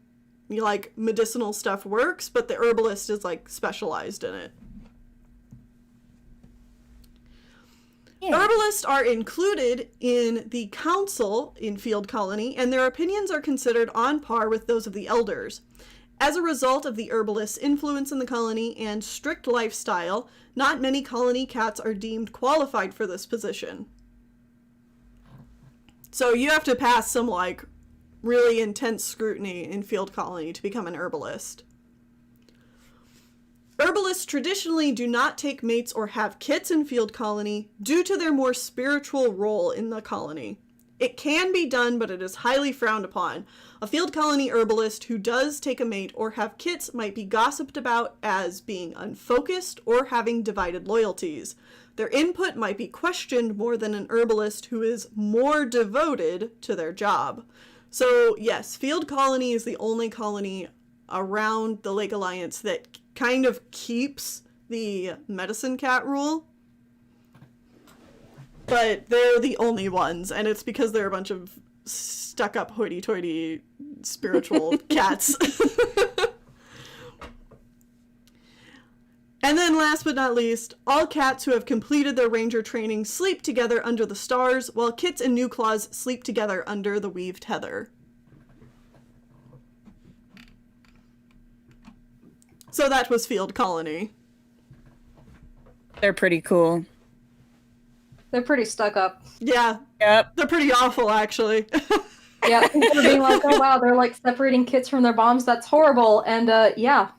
like medicinal stuff works, but the herbalist is like specialized in it. Yeah. Herbalists are included in the council in field colony, and their opinions are considered on par with those of the elders. As a result of the herbalist's influence in the colony and strict lifestyle, not many colony cats are deemed qualified for this position. So you have to pass some like really intense scrutiny in field colony to become an herbalist. Herbalists traditionally do not take mates or have kits in field colony due to their more spiritual role in the colony. It can be done, but it is highly frowned upon. A field colony herbalist who does take a mate or have kits might be gossiped about as being unfocused or having divided loyalties. Their input might be questioned more than an herbalist who is more devoted to their job. So yes, field colony is the only colony around the Lake Alliance that kind of keeps the medicine cat rule. But they're the only ones, and it's because they're a bunch of stuck-up hoity-toity spiritual cats. And then last but not least, all cats who have completed their ranger training sleep together under the stars, while kits and new claws sleep together under the weaved heather. So that was field colony. They're pretty cool. They're pretty stuck up. Yeah. Yep. They're pretty awful, actually. Yeah, people are being like, oh wow, they're like separating kits from their bombs. That's horrible. And yeah,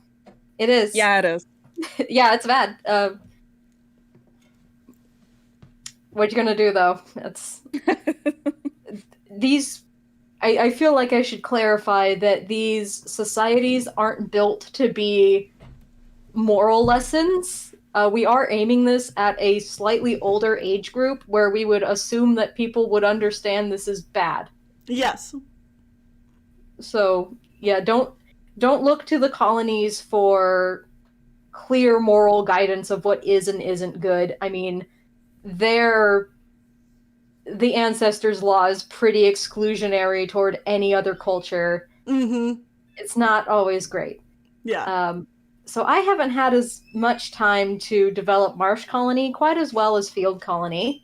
it is. Yeah, it is. Yeah, it's bad. What you gonna do though? It's these. I feel like I should clarify that these societies aren't built to be moral lessons. We are aiming this at a slightly older age group where we would assume that people would understand this is bad. Yes. So yeah, don't look to the colonies for clear moral guidance of what is and isn't good. I mean, the ancestors' law is pretty exclusionary toward any other culture. Mm-hmm. It's not always great. Yeah. So I haven't had as much time to develop Marsh Colony quite as well as Field Colony.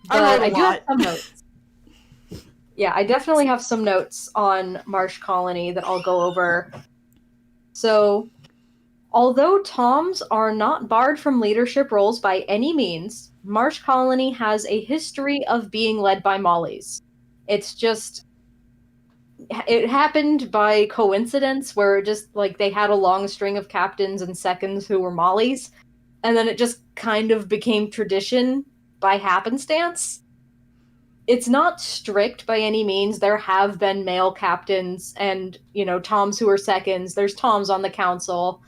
I But wrote a do have lot. some notes. Yeah, I definitely have some notes on Marsh Colony that I'll go over. So, although Toms are not barred from leadership roles by any means, Marsh Colony has a history of being led by Mollies. It's just, it happened by coincidence where just like they had a long string of captains and seconds who were Mollies, and then it just kind of became tradition by happenstance. It's not strict by any means. There have been male captains and, Toms who are seconds. There's Toms on the council.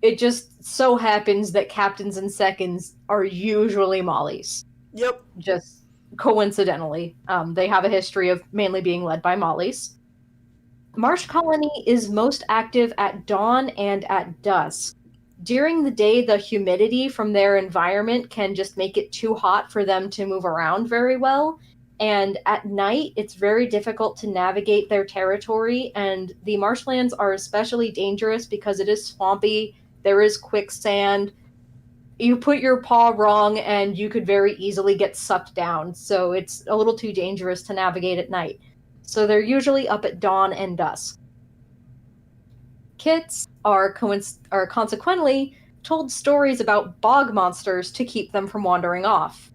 It just so happens that captains and seconds are usually Mollies. Yep. Just coincidentally. They have a history of mainly being led by Mollies. Marsh Colony is most active at dawn and at dusk. During the day, the humidity from their environment can just make it too hot for them to move around very well. And at night, it's very difficult to navigate their territory, and the marshlands are especially dangerous because it is swampy, there is quicksand. You put your paw wrong, and you could very easily get sucked down, so it's a little too dangerous to navigate at night. So they're usually up at dawn and dusk. Kits are consequently told stories about bog monsters to keep them from wandering off.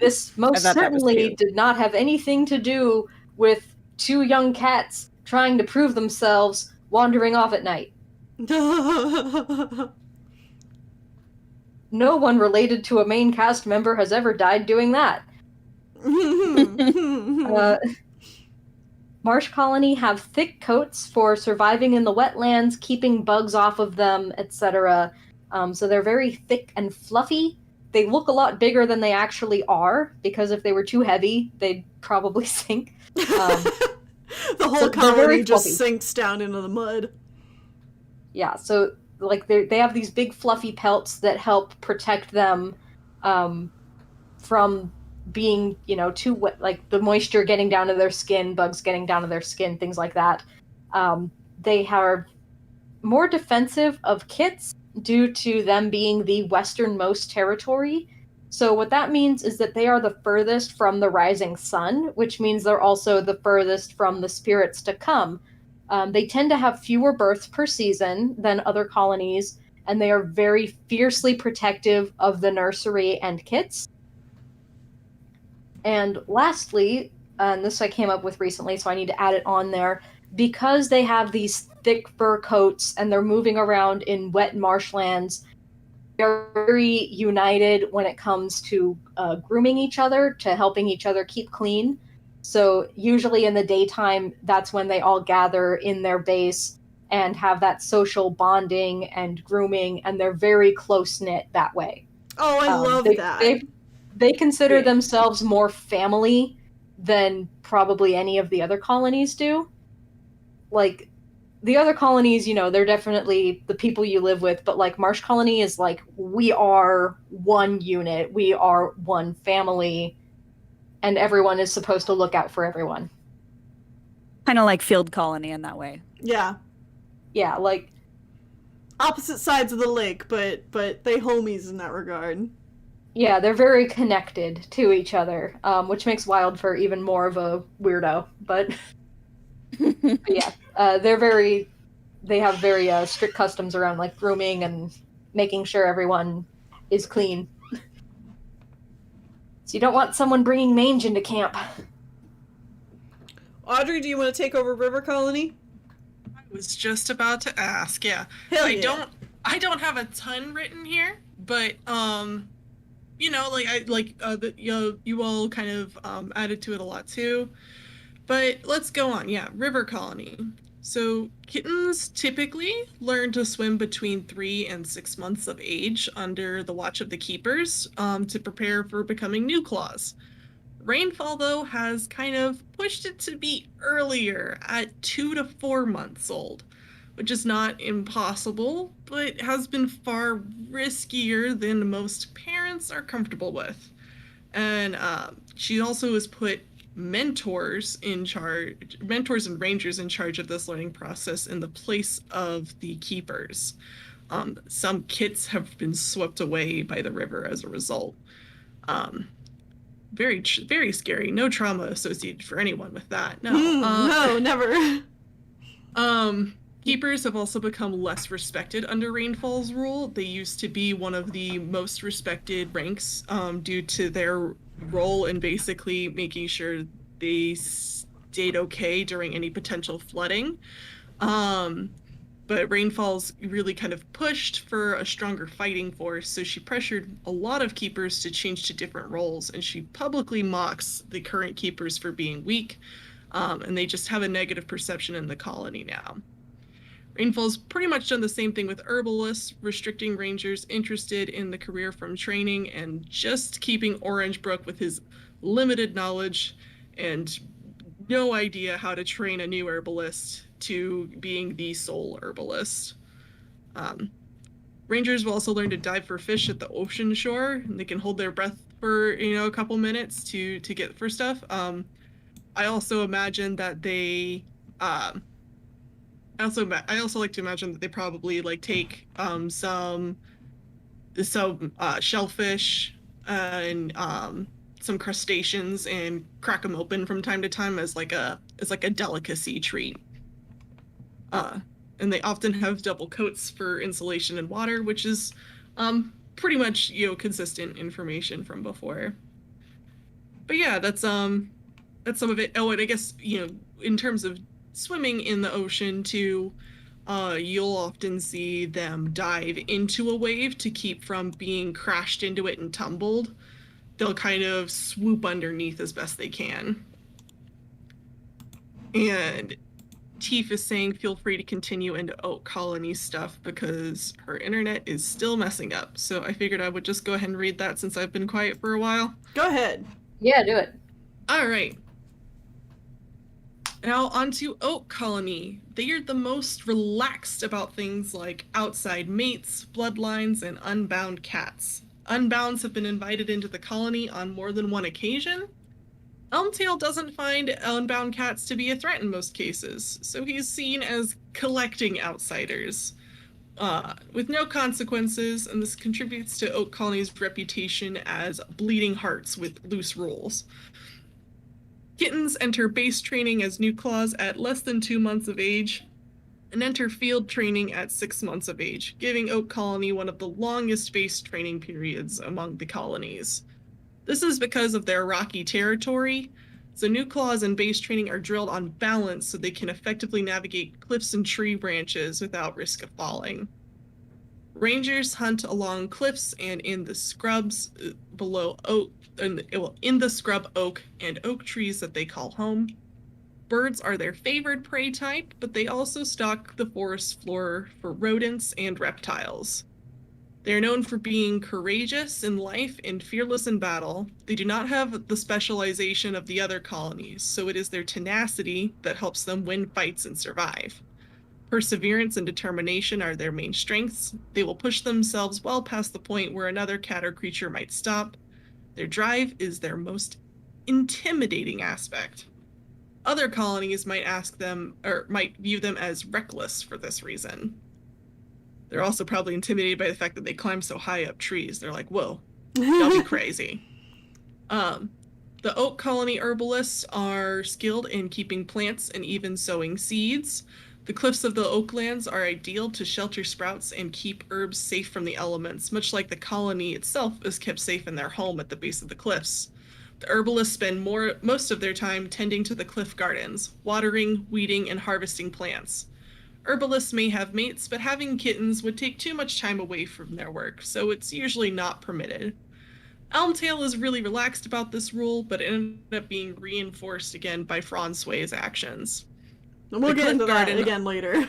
This most certainly did not have anything to do with two young cats trying to prove themselves wandering off at night. No one related to a main cast member has ever died doing that. Marsh Colony have thick coats for surviving in the wetlands, keeping bugs off of them, etc. So they're very thick and fluffy. They look a lot bigger than they actually are, because if they were too heavy, they'd probably sink. The whole colony just fluffy. sinks down into the mud. Yeah, so like they have these big fluffy pelts that help protect them from being, too wet, like the moisture getting down to their skin, bugs getting down to their skin, things like that. They are more defensive of kits due to them being the westernmost territory. So what that means is that they are the furthest from the rising sun, which means they're also the furthest from the spirits to come. They tend to have fewer births per season than other colonies, and they are very fiercely protective of the nursery and kits. And lastly, and this I came up with recently, so I need to add it on there, because they have these thick fur coats and they're moving around in wet marshlands, they're very united when it comes to grooming each other, to helping each other keep clean. So usually in the daytime, that's when they all gather in their base and have that social bonding and grooming, and they're very close-knit that way. Oh, I love that. They consider themselves more family than probably any of the other colonies do. Like, the other colonies, they're definitely the people you live with, but like Marsh Colony is like, we are one unit, we are one family, and everyone is supposed to look out for everyone. Kind of like Field Colony in that way. Yeah. Yeah, like opposite sides of the lake, but they homies in that regard. Yeah, they're very connected to each other, which makes Wild Fur even more of a weirdo. But yeah, they have very strict customs around like grooming and making sure everyone is clean. So you don't want someone bringing mange into camp. Audrey, do you want to take over River Colony? I was just about to ask. Yeah, Hell yeah. I don't have a ton written here, but you all kind of added to it a lot too. But let's go on. Yeah, River Colony. So kittens typically learn to swim between 3 and 6 months of age under the watch of the keepers to prepare for becoming new claws. Rainfall, though, has kind of pushed it to be earlier at 2 to 4 months old. which is not impossible, but has been far riskier than most parents are comfortable with. And she also has put mentors and rangers in charge of this learning process in the place of the keepers. Some kits have been swept away by the river as a result. Very, very scary. No trauma associated for anyone with that. No. No, never. Keepers have also become less respected under Rainfall's rule. They used to be one of the most respected ranks due to their role in basically making sure they stayed okay during any potential flooding. But Rainfall's really kind of pushed for a stronger fighting force, so she pressured a lot of keepers to change to different roles, and she publicly mocks the current keepers for being weak, and they just have a negative perception in the colony now. Rainfall's pretty much done the same thing with herbalists, restricting rangers interested in the career from training and just keeping Orangebrook with his limited knowledge and no idea how to train a new herbalist to being the sole herbalist. Rangers will also learn to dive for fish at the ocean shore, and they can hold their breath for a couple minutes to get for stuff. I also imagine that they I also like to imagine that they probably like take some shellfish and some crustaceans and crack them open from time to time as like a delicacy treat. And they often have double coats for insulation and water, which is pretty much consistent information from before. But yeah, that's some of it. Oh, and I guess in terms of swimming in the ocean too, you'll often see them dive into a wave to keep from being crashed into it and tumbled. They'll kind of swoop underneath as best they can. And Teef is saying feel free to continue into Oak Colony stuff because her internet is still messing up. So I figured I would just go ahead and read that since I've been quiet for a while. Go ahead. Yeah, do it. All right. Now onto Oak Colony. They are the most relaxed about things like outside mates, bloodlines, and unbound cats. Unbounds have been invited into the colony on more than one occasion. Elmtail doesn't find unbound cats to be a threat in most cases, so he's seen as collecting outsiders, with no consequences, and this contributes to Oak Colony's reputation as bleeding hearts with loose rules. Kittens enter base training as new claws at less than 2 months of age, and enter field training at 6 months of age, giving Oak Colony one of the longest base training periods among the colonies. This is because of their rocky territory, so new claws and base training are drilled on balance so they can effectively navigate cliffs and tree branches without risk of falling. Rangers hunt along cliffs and in the scrubs below oak, in the scrub oak and oak trees that they call home. Birds are their favored prey type, but they also stalk the forest floor for rodents and reptiles. They are known for being courageous in life and fearless in battle. They do not have the specialization of the other colonies, so it is their tenacity that helps them win fights and survive. Perseverance and determination are their main strengths. They will push themselves well past the point where another cat or creature might stop. Their drive is their most intimidating aspect. Other colonies might might view them as reckless for this reason. They're also probably intimidated by the fact that they climb so high up trees. They're like, whoa, that'll be crazy. The Oak Colony herbalists are skilled in keeping plants and even sowing seeds. The cliffs of the Oaklands are ideal to shelter sprouts and keep herbs safe from the elements, much like the colony itself is kept safe in their home at the base of the cliffs. The herbalists spend most of their time tending to the cliff gardens, watering, weeding, and harvesting plants. Herbalists may have mates, but having kittens would take too much time away from their work, so it's usually not permitted. Elmtail is really relaxed about this rule, but it ended up being reinforced again by Francois's actions. We'll get into that again later.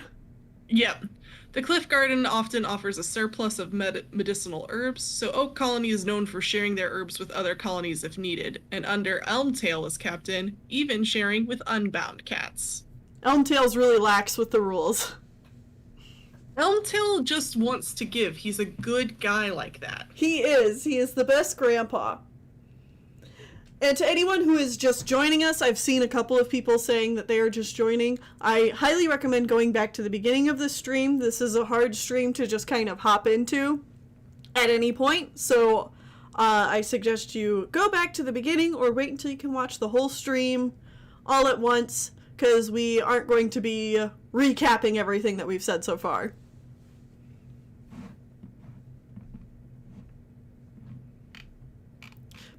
Yep. The Cliff Garden often offers a surplus of medicinal herbs, so Oak Colony is known for sharing their herbs with other colonies if needed, and under Elmtail as captain, even sharing with unbound cats. Elmtail's really lax with the rules. Elmtail just wants to give. He's a good guy like that. He is. He is the best grandpa. And to anyone who is just joining us, I've seen a couple of people saying that they are just joining. I highly recommend going back to the beginning of the stream. This is a hard stream to just kind of hop into at any point. So I suggest you go back to the beginning or wait until you can watch the whole stream all at once, because we aren't going to be recapping everything that we've said so far.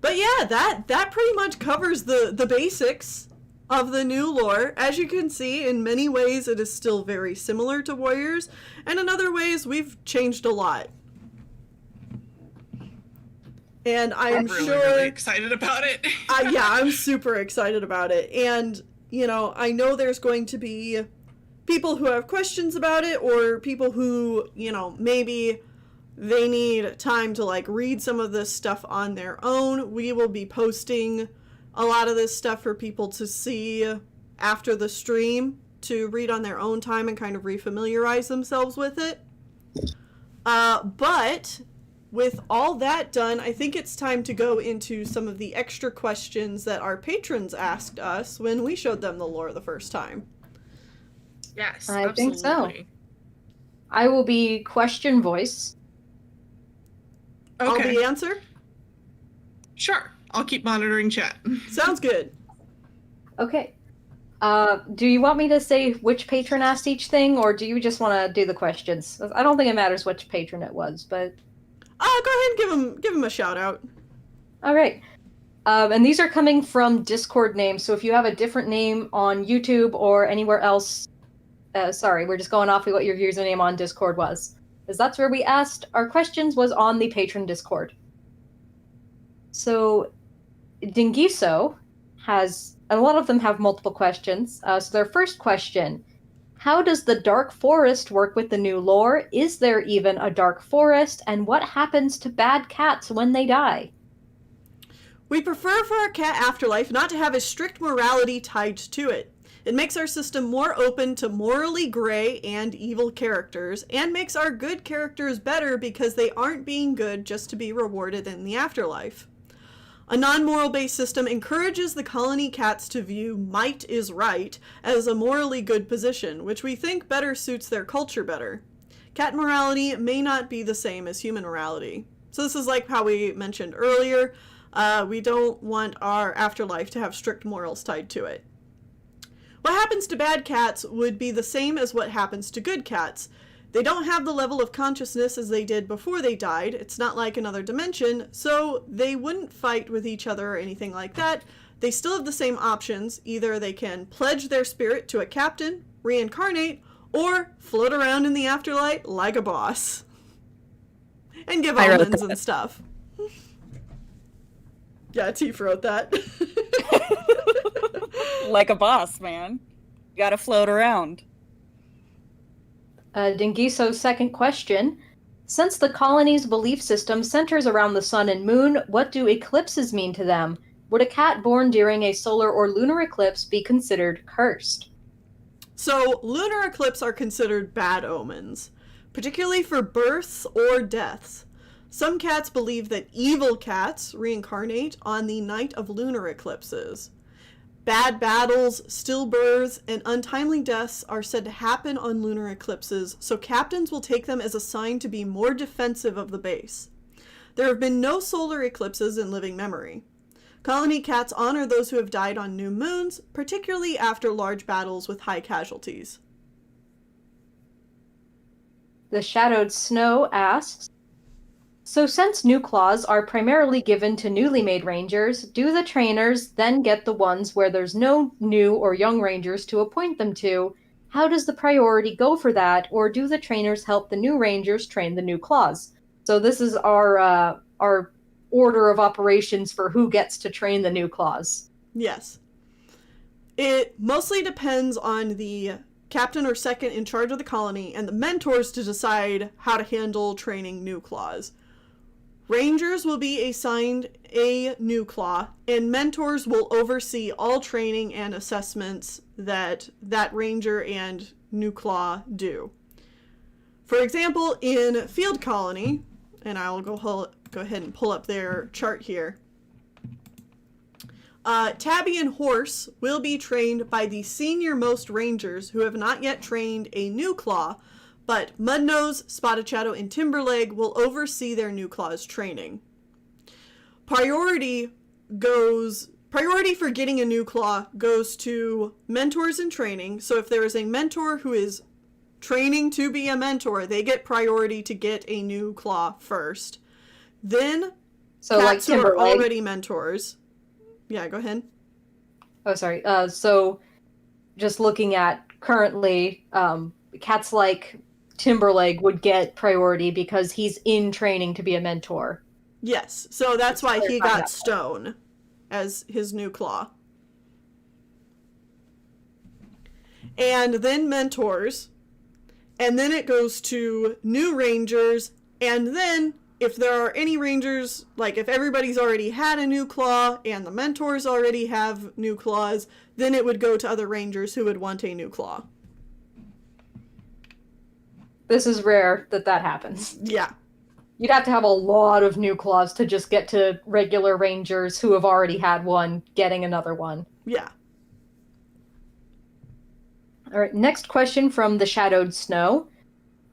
But yeah, that pretty much covers the basics of the new lore. As you can see, in many ways it is still very similar to Warriors, and in other ways we've changed a lot. And I'm really excited about it. Yeah, I'm super excited about it. And, you know, I know there's going to be people who have questions about it, or people who, you know, maybe they need time to like read some of this stuff on their own. We will be posting a lot of this stuff for people to see after the stream to read on their own time and kind of refamiliarize themselves with it. But with all that done, I think it's time to go into some of the extra questions that our patrons asked us when we showed them the lore the first time. Yes, I absolutely. think so. I will be question voice. Okay. I'll be answer? Sure. I'll keep monitoring chat. Sounds good. Okay. Do you want me to say which patron asked each thing, or do you just want to do the questions? I don't think it matters which patron it was, but... Go ahead and give him a shout out. All right. And these are coming from Discord names, so if you have a different name on YouTube or anywhere else, sorry, we're just going off of what your username on Discord was. Because that's where we asked our questions, was on the patron Discord. So, Dingiso has, a lot of them have multiple questions. So their first question, how does the Dark Forest work with the new lore? Is there even a Dark Forest? And what happens to bad cats when they die? We prefer for our cat afterlife not to have a strict morality tied to it. It makes our system more open to morally gray and evil characters, and makes our good characters better because they aren't being good just to be rewarded in the afterlife. A non-moral based system encourages the colony cats to view might is right as a morally good position, which we think better suits their culture better. Cat morality may not be the same as human morality. So this is like how we mentioned earlier, we don't want our afterlife to have strict morals tied to it. What happens to bad cats would be the same as what happens to good cats. They don't have the level of consciousness as they did before they died. It's not like another dimension, so they wouldn't fight with each other or anything like that. They still have the same options. Either they can pledge their spirit to a captain, reincarnate, or float around in the afterlife like a boss. And give almonds and stuff. Yeah, Tief wrote that. Like a boss, man. You gotta float around. Dingiso's second question. Since the colony's belief system centers around the sun and moon, what do eclipses mean to them? Would a cat born during a solar or lunar eclipse be considered cursed? So, lunar eclipses are considered bad omens, particularly for births or deaths. Some cats believe that evil cats reincarnate on the night of lunar eclipses. Bad battles, stillbirths, and untimely deaths are said to happen on lunar eclipses, so captains will take them as a sign to be more defensive of the base. There have been no solar eclipses in living memory. Colony cats honor those who have died on new moons, particularly after large battles with high casualties. The Shadowed Snow asks, so since new claws are primarily given to newly made rangers, do the trainers then get the ones where there's no new or young rangers to appoint them to? How does the priority go for that, or do the trainers help the new rangers train the new claws? So this is our order of operations for who gets to train the new claws. Yes. It mostly depends on the captain or second in charge of the colony and the mentors to decide how to handle training new claws. Rangers will be assigned a new claw, and mentors will oversee all training and assessments that ranger and new claw do. For example, in Field Colony, and I'll go ahead and pull up their chart here. Tabby and Horse will be trained by the senior-most rangers who have not yet trained a new claw, but Mudnose, Spotted Shadow, and Timberleg will oversee their new claw's training. Priority for getting a new claw goes to mentors in training. So if there is a mentor who is training to be a mentor, they get priority to get a new claw first. Then So like cats who are Timberleg. already mentors. Yeah, go ahead. Oh, sorry. So just looking at currently, cats like Timberleg would get priority because he's in training to be a mentor. Yes, so that's why he Clarify got that. Stone as his new claw. And then mentors. And then it goes to new rangers. And then if there are any rangers, like if everybody's already had a new claw and the mentors already have new claws, then it would go to other rangers who would want a new claw. This is rare that happens. Yeah. You'd have to have a lot of new claws to just get to regular rangers who have already had one getting another one. Yeah. All right, next question from the Shadowed Snow.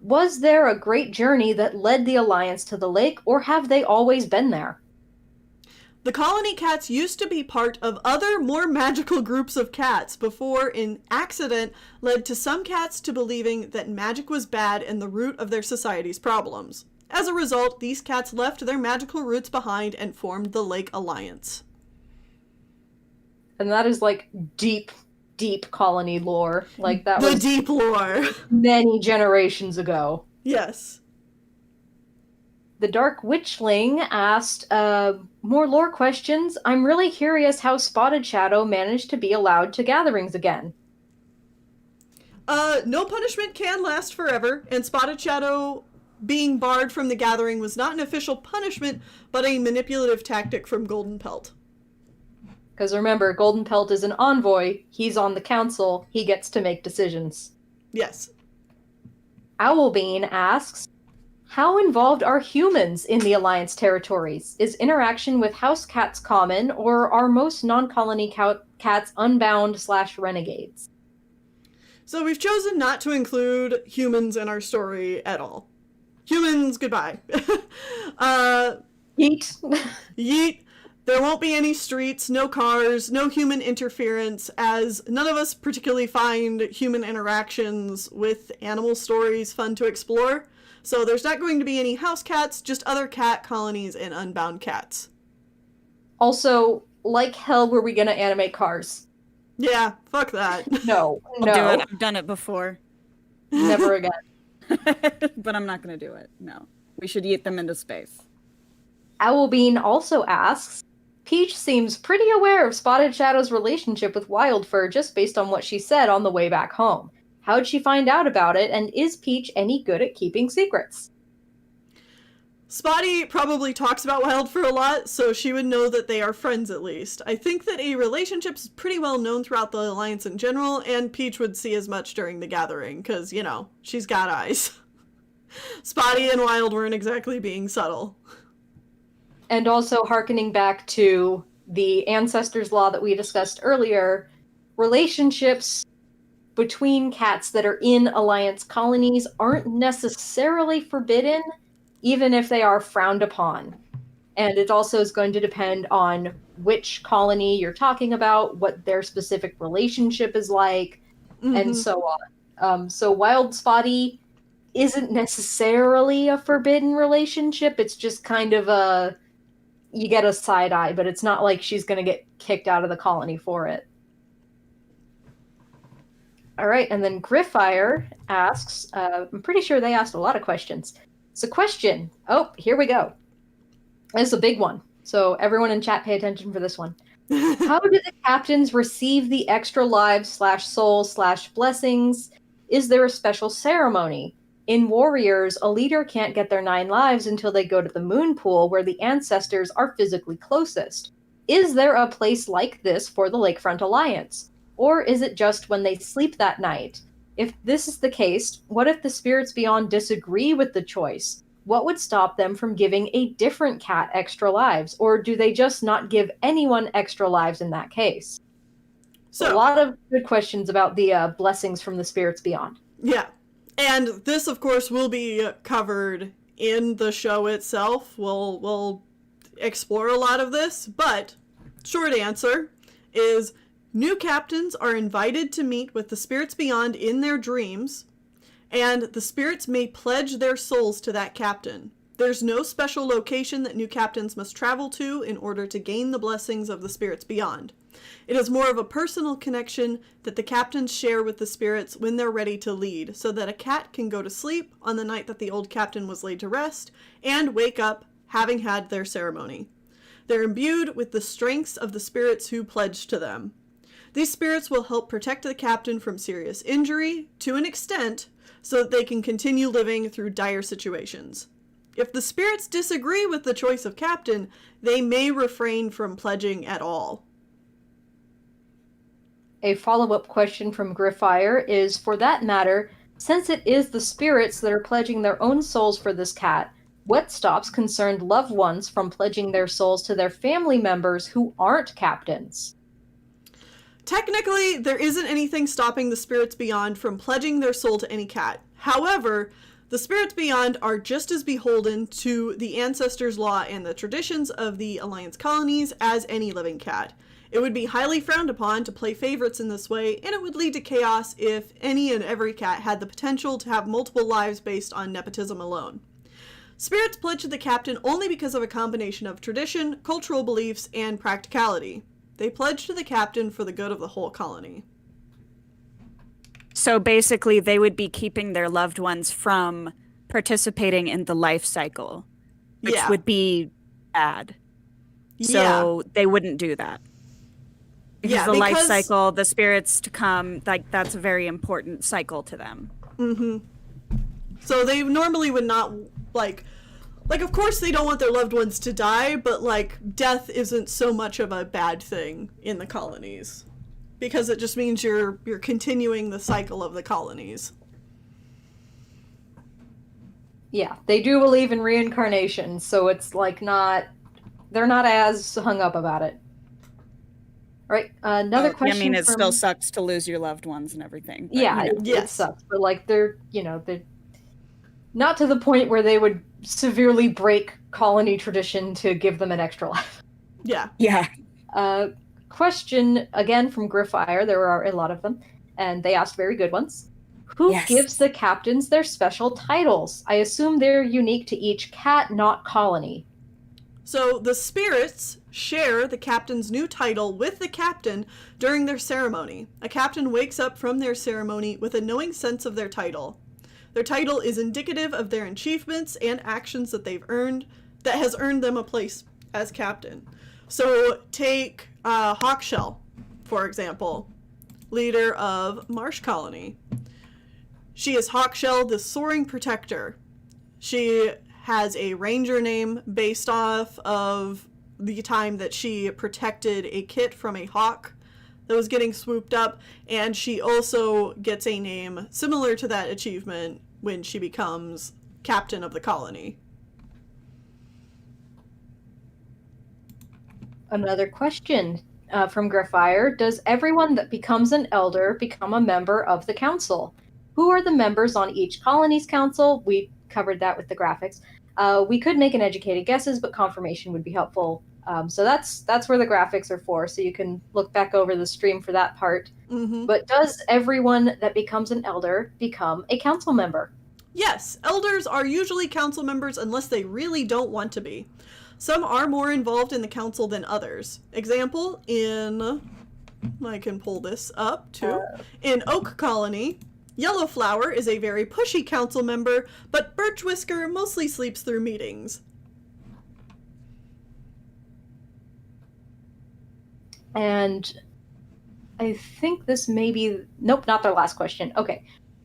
Was there a great journey that led the Alliance to the lake, or have they always been there? The colony cats used to be part of other, more magical groups of cats before an accident led to some cats to believing that magic was bad and the root of their society's problems. As a result, these cats left their magical roots behind and formed the Lake Alliance. And that is like deep, deep colony lore. Like that The was deep lore. many generations ago. Yes. The Dark Witchling asked more lore questions. I'm really curious how Spotted Shadow managed to be allowed to gatherings again. No punishment can last forever, and Spotted Shadow being barred from the gathering was not an official punishment, but a manipulative tactic from Golden Pelt. Because remember, Golden Pelt is an envoy. He's on the council. He gets to make decisions. Yes. Owlbean asks, how involved are humans in the Alliance territories? Is interaction with house cats common, or are most non-colony cats unbound/renegades? So we've chosen not to include humans in our story at all. Humans, goodbye. Yeet. Yeet. There won't be any streets, no cars, no human interference, as none of us particularly find human interactions with animal stories fun to explore. So there's not going to be any house cats, just other cat colonies and unbound cats. Also, like hell were we gonna animate cars? Yeah, fuck that. No. I'll do it. I've done it before. Never again. But I'm not going to do it. No. We should eat them into space. Owlbean also asks, Peach seems pretty aware of Spotted Shadow's relationship with Wildfur just based on what she said on the way back home. How'd she find out about it, and is Peach any good at keeping secrets? Spotty probably talks about Wildfur a lot, so she would know that they are friends at least. I think that a relationship is pretty well known throughout the Alliance in general, and Peach would see as much during the gathering, because, you know, she's got eyes. Spotty and Wild weren't exactly being subtle. And also, hearkening back to the Ancestors' Law that we discussed earlier, relationships between cats that are in Alliance colonies aren't necessarily forbidden, even if they are frowned upon. And it also is going to depend on which colony you're talking about, what their specific relationship is like, and so on. So Wild Spotty isn't necessarily a forbidden relationship. It's just kind of you get a side eye, but it's not like she's going to get kicked out of the colony for it. All right, and then Griffire asks, I'm pretty sure they asked a lot of questions. So question, here we go. This is a big one, so everyone in chat pay attention for this one. How do the captains receive the extra lives/souls/blessings? Is there a special ceremony? In Warriors, a leader can't get their 9 lives until they go to the moon pool where the ancestors are physically closest. Is there a place like this for the Lakefront Alliance? Or is it just when they sleep that night? If this is the case, what if the spirits beyond disagree with the choice? What would stop them from giving a different cat extra lives? Or do they just not give anyone extra lives in that case? So, a lot of good questions about the blessings from the spirits beyond. Yeah. And this, of course, will be covered in the show itself. We'll explore a lot of this, but short answer is new captains are invited to meet with the spirits beyond in their dreams, and the spirits may pledge their souls to that captain. There's no special location that new captains must travel to in order to gain the blessings of the spirits beyond. It is more of a personal connection that the captains share with the spirits when they're ready to lead, so that a cat can go to sleep on the night that the old captain was laid to rest and wake up having had their ceremony. They're imbued with the strengths of the spirits who pledged to them. These spirits will help protect the captain from serious injury, to an extent, so that they can continue living through dire situations. If the spirits disagree with the choice of captain, they may refrain from pledging at all. A follow-up question from Griffire is, for that matter, since it is the spirits that are pledging their own souls for this cat, what stops concerned loved ones from pledging their souls to their family members who aren't captains? Technically, there isn't anything stopping the spirits beyond from pledging their soul to any cat. However, the spirits beyond are just as beholden to the ancestors' law and the traditions of the Alliance colonies as any living cat. It would be highly frowned upon to play favorites in this way, and it would lead to chaos if any and every cat had the potential to have multiple lives based on nepotism alone. Spirits pledge to the captain only because of a combination of tradition, cultural beliefs, and practicality. They pledge to the captain for the good of the whole colony. So basically, they would be keeping their loved ones from participating in the life cycle, which would be bad. So they wouldn't do that. Because the life cycle, the spirits to come, like that's a very important cycle to them. Mm-hmm. So they normally would not, like of course they don't want their loved ones to die, but like death isn't so much of a bad thing in the colonies. Because it just means you're continuing the cycle of the colonies. Yeah, they do believe in reincarnation, so it's like they're not as hung up about it. Right, another question. I mean, it still sucks to lose your loved ones and everything. But, yeah, it sucks, but like they're not to the point where they would severely break colony tradition to give them an extra life. Yeah. Yeah. Question again from Griffire. There are a lot of them, and they asked very good ones. Who gives the captains their special titles? I assume they're unique to each cat, not colony. So the spirits share the captain's new title with the captain during their ceremony. A captain wakes up from their ceremony with a knowing sense of their title. Their title is indicative of their achievements and actions that they've earned, that has earned them a place as captain. So take Hawkshell, for example, leader of Marsh Colony. She is Hawkshell, the Soaring Protector. She has a ranger name based off of the time that she protected a kit from a hawk that was getting swooped up, and she also gets a name similar to that achievement when she becomes captain of the colony. Another question from Griffire. Does everyone that becomes an elder become a member of the council? Who are the members on each colony's council? We covered that with the graphics. We could make an educated guesses, but confirmation would be helpful. So that's where the graphics are for, so you can look back over the stream for that part. Mm-hmm. But does everyone that becomes an elder become a council member? Yes, elders are usually council members unless they really don't want to be. Some are more involved in the council than others. Example, I can pull this up too. In Oak Colony, Yellowflower is a very pushy council member, but Birch Whisker mostly sleeps through meetings. And I think this may be... Nope, not their last question. Okay.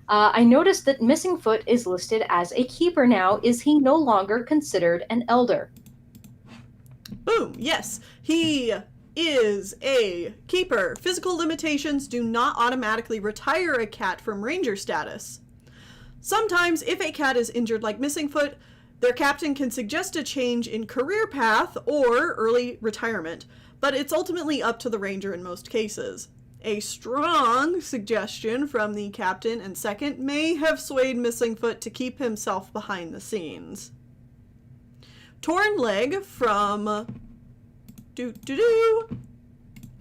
I noticed that Missing Foot is listed as a keeper now. Is he no longer considered an elder? Boom, yes. He is a keeper. Physical limitations do not automatically retire a cat from ranger status. Sometimes, if a cat is injured like Missing Foot, their captain can suggest a change in career path or early retirement, but it's ultimately up to the ranger in most cases. A strong suggestion from the captain and second may have swayed Missing Foot to keep himself behind the scenes. Torn Leg from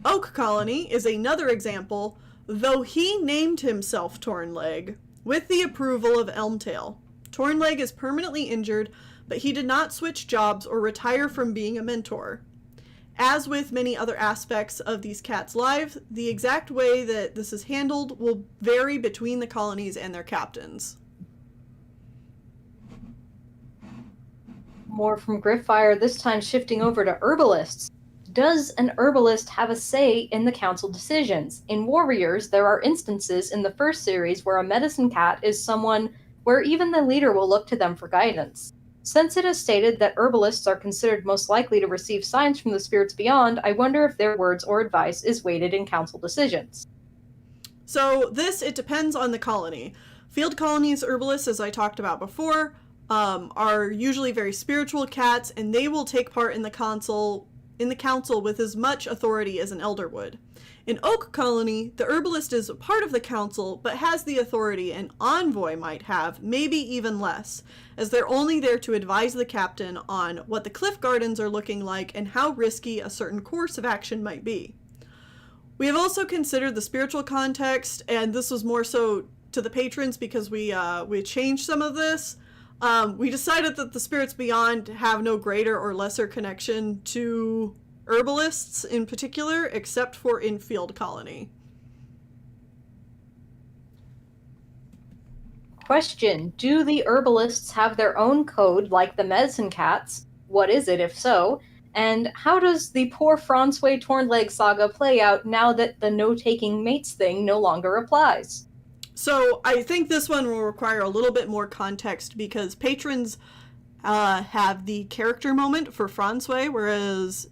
Oak Colony is another example, though he named himself Torn Leg with the approval of Elmtail. Torn Leg is permanently injured, but he did not switch jobs or retire from being a mentor. As with many other aspects of these cats' lives, the exact way that this is handled will vary between the colonies and their captains. More from Griffire, this time shifting over to herbalists. Does an herbalist have a say in the council decisions? In Warriors, there are instances in the first series where a medicine cat is someone where even the leader will look to them for guidance. Since it is stated that herbalists are considered most likely to receive signs from the spirits beyond, I wonder if their words or advice is weighted in council decisions. So it depends on the colony. Field colonies herbalists, as I talked about before, are usually very spiritual cats, and they will take part in the council with as much authority as an elder would. In Oak Colony, the herbalist is a part of the council, but has the authority an envoy might have, maybe even less, as they're only there to advise the captain on what the cliff gardens are looking like and how risky a certain course of action might be. We have also considered the spiritual context, and this was more so to the patrons because we changed some of this. We decided that the spirits beyond have no greater or lesser connection to herbalists in particular, except for in Field Colony. Question: do the herbalists have their own code like the medicine cats? What is it, if so? And how does the poor Francois Tornleg saga play out now that the no-taking mates thing no longer applies? So I think this one will require a little bit more context because patrons have the character moment for Francois, whereas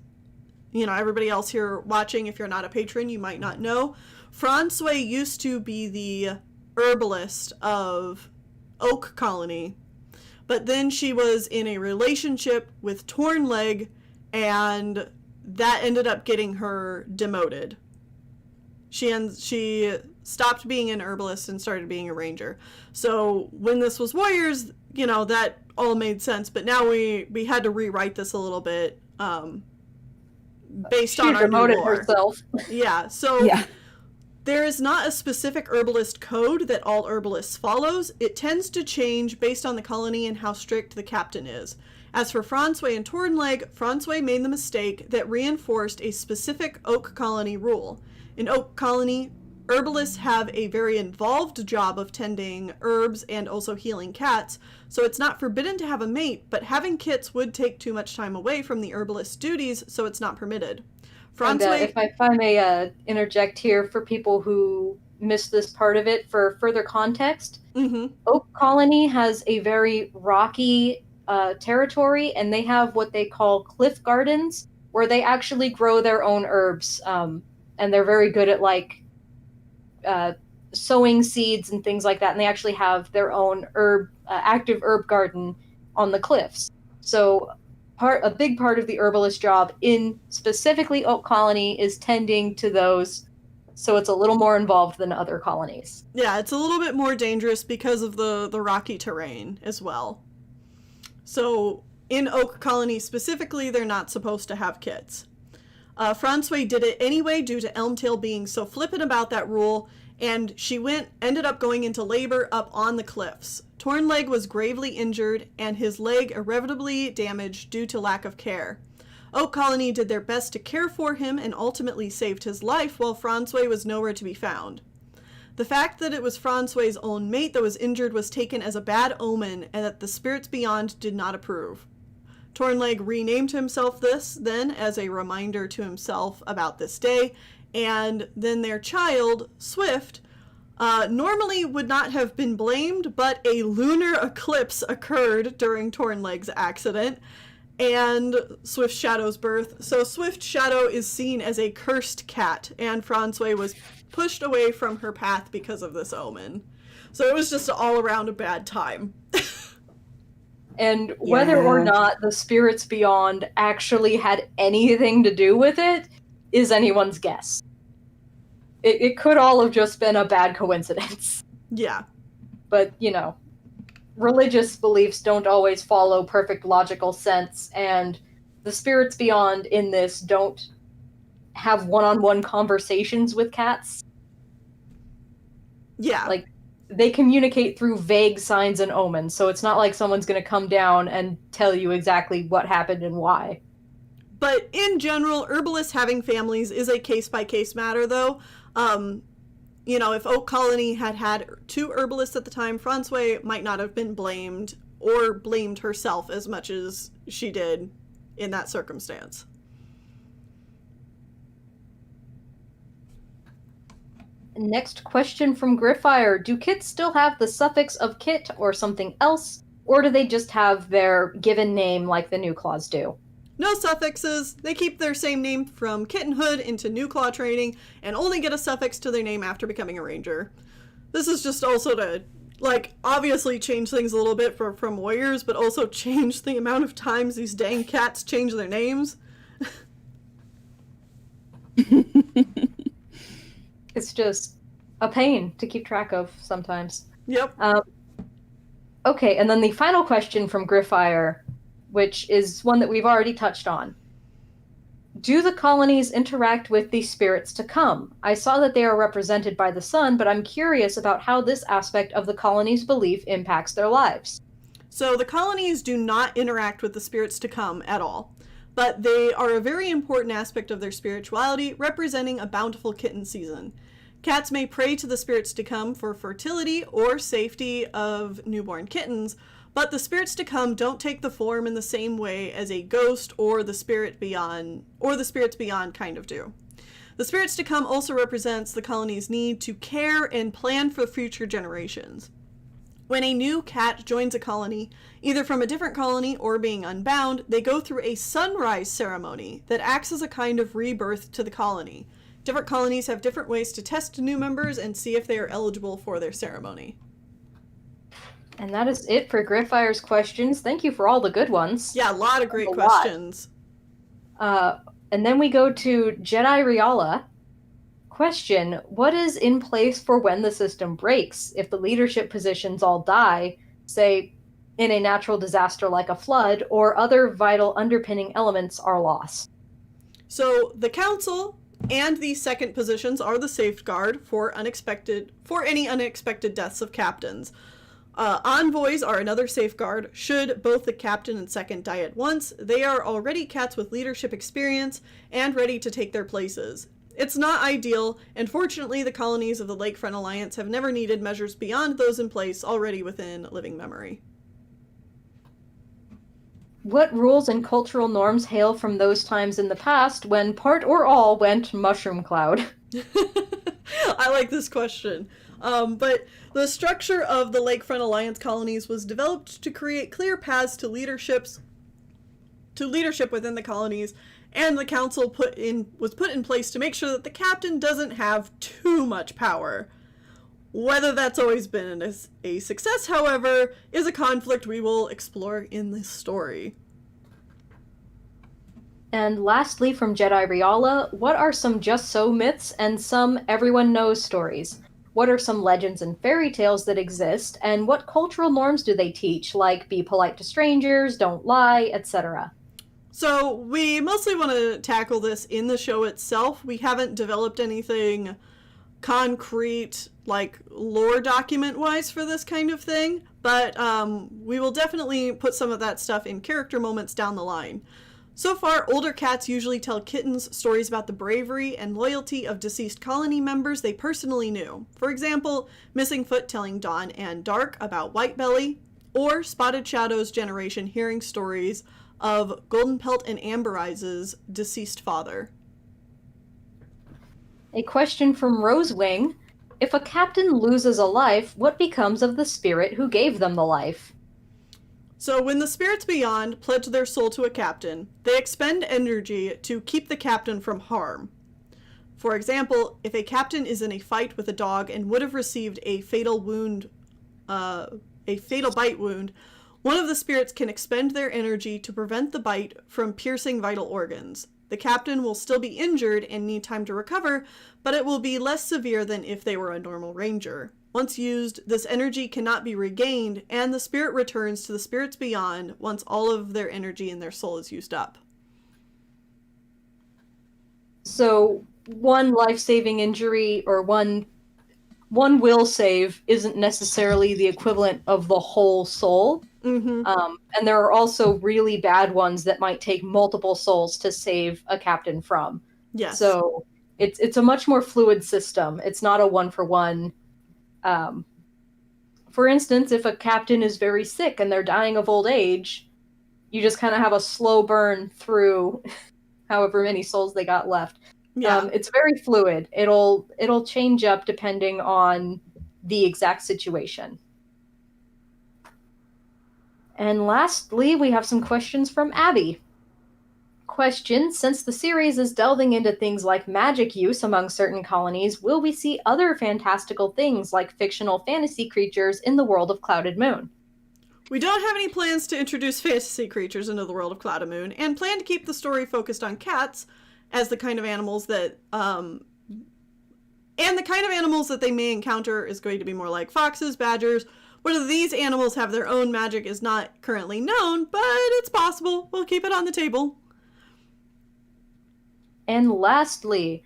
everybody else here watching, if you're not a patron, you might not know. Francois used to be the herbalist of Oak Colony, but then she was in a relationship with Torn Leg, and that ended up getting her demoted. She stopped being an herbalist and started being a ranger. So when this was Warriors, that all made sense, but now we had to rewrite this a little bit based on our new lore. She demoted herself. Yeah, so Yeah. There is not a specific herbalist code that all herbalists follows. It tends to change based on the colony and how strict the captain is. As for Francois and Tornleg, Francois made the mistake that reinforced a specific Oak Colony rule. In Oak Colony, herbalists have a very involved job of tending herbs and also healing cats, so it's not forbidden to have a mate, but having kits would take too much time away from the herbalist's duties, so it's not permitted. Francois, and if I may interject here for people who missed this part of it for further context, Oak Colony has a very rocky territory, and they have what they call cliff gardens, where they actually grow their own herbs, and they're very good at sowing seeds and things like that, and they actually have their own active herb garden on the cliffs. So a big part of the herbalist job in specifically Oak Colony is tending to those, so it's a little more involved than other colonies. Yeah, it's a little bit more dangerous because of the rocky terrain as well. So in Oak Colony specifically, they're not supposed to have kits. Francois did it anyway due to Elmtail being so flippant about that rule, and she ended up going into labor up on the cliffs. Tornleg was gravely injured, and his leg irreparably damaged due to lack of care. Oak Colony did their best to care for him and ultimately saved his life, while Francois was nowhere to be found. The fact that it was Francois' own mate that was injured was taken as a bad omen, and that the spirits beyond did not approve. Tornleg renamed himself this then as a reminder to himself about this day, and then their child, Swift, normally would not have been blamed, but a lunar eclipse occurred during Tornleg's accident, and Swift Shadow's birth. So Swift Shadow is seen as a cursed cat, and Francois was pushed away from her path because of this omen. So it was just all around a bad time. And whether or Yeah. not the spirits beyond actually had anything to do with it is anyone's guess. It could all have just been a bad coincidence. Yeah. But, you know, religious beliefs don't always follow perfect logical sense, and the spirits beyond in this don't have one-on-one conversations with cats. Yeah. Like, they communicate through vague signs and omens, so it's not like someone's going to come down and tell you exactly what happened and why. But in general, herbalists having families is a case-by-case matter, though. You know, if Oak Colony had had 2 herbalists at the time, Francois might not have been blamed or blamed herself as much as she did in that circumstance. Next question from Griffire. Do kits still have the suffix of kit or something else, or do they just have their given name like the New Claws do? No suffixes. They keep their same name from kittenhood into New Claw training and only get a suffix to their name after becoming a ranger. This is just also to, like, obviously change things a little bit from warriors, but also change the amount of times these dang cats change their names. It's just a pain to keep track of sometimes. Yep. Okay, and then the final question from Griffire, which is one that we've already touched on. Do the colonies interact with the spirits to come? I saw that they are represented by the sun, but I'm curious about how this aspect of the colony's belief impacts their lives. So the colonies do not interact with the spirits to come at all, but they are a very important aspect of their spirituality, representing a bountiful kitten season. Cats may pray to the spirits to come for fertility or safety of newborn kittens, but the spirits to come don't take the form in the same way as a ghost or the spirits beyond kind of do. The spirits to come also represents the colony's need to care and plan for future generations. When a new cat joins a colony, either from a different colony or being unbound, they go through a sunrise ceremony that acts as a kind of rebirth to the colony. Different colonies have different ways to test new members and see if they are eligible for their ceremony. And that is it for Griffire's questions. Thank you for all the good ones. Yeah, a lot of great A lot. questions. And then we go to Jedi Riala. Question, what is in place for when the system breaks? If the leadership positions all die, say, in a natural disaster like a flood, or other vital underpinning elements are lost? So the council and the second positions are the safeguard for any unexpected deaths of captains. Envoys are another safeguard. Should both the captain and second die at once, they are already cats with leadership experience and ready to take their places. It's not ideal, and fortunately the colonies of the Lakefront Alliance have never needed measures beyond those in place already within living memory. What rules and cultural norms hail from those times in the past when part or all went mushroom cloud? I like this question. But the structure of the Lakefront Alliance colonies was developed to create clear paths to leadership within the colonies, and the council was put in place to make sure that the captain doesn't have too much power. Whether that's always been a success, however, is a conflict we will explore in this story. And lastly, from Jedi Riala, what are some just so myths and some everyone knows stories? What are some legends and fairy tales that exist, and what cultural norms do they teach, like be polite to strangers, don't lie, etc.? So we mostly want to tackle this in the show itself. We haven't developed anything concrete, like lore document-wise for this kind of thing, but we will definitely put some of that stuff in character moments down the line. So far, older cats usually tell kittens stories about the bravery and loyalty of deceased colony members they personally knew. For example, Missing Foot telling Dawn and Dark about Whitebelly, or Spotted Shadow's generation hearing stories of Golden Pelt and Amber Eyes' deceased father. A question from Rosewing. If a captain loses a life, what becomes of the spirit who gave them the life? So when the spirits beyond pledge their soul to a captain, they expend energy to keep the captain from harm. For example, if a captain is in a fight with a dog and would have received a fatal bite wound, one of the spirits can expend their energy to prevent the bite from piercing vital organs. The captain will still be injured and need time to recover, but it will be less severe than if they were a normal ranger. Once used, this energy cannot be regained, and the spirit returns to the spirits beyond once all of their energy in their soul is used up. So one life-saving injury or one will save isn't necessarily the equivalent of the whole soul. Mm-hmm. And there are also really bad ones that might take multiple souls to save a captain from. Yes. So it's a much more fluid system. It's not a one-for-one. For instance, if a captain is very sick and they're dying of old age, you just kind of have a slow burn through however many souls they got left. Yeah. It's very fluid. It'll change up depending on the exact situation. And lastly, we have some questions from Abby. Question: since the series is delving into things like magic use among certain colonies, will we see other fantastical things like fictional fantasy creatures in the world of Clouded Moon? We don't have any plans to introduce fantasy creatures into the world of Clouded Moon, and plan to keep the story focused on cats as the kind of animals that, and the kind of animals that they may encounter is going to be more like foxes, badgers. Whether these animals have their own magic is not currently known, but it's possible. We'll keep it on the table. And lastly,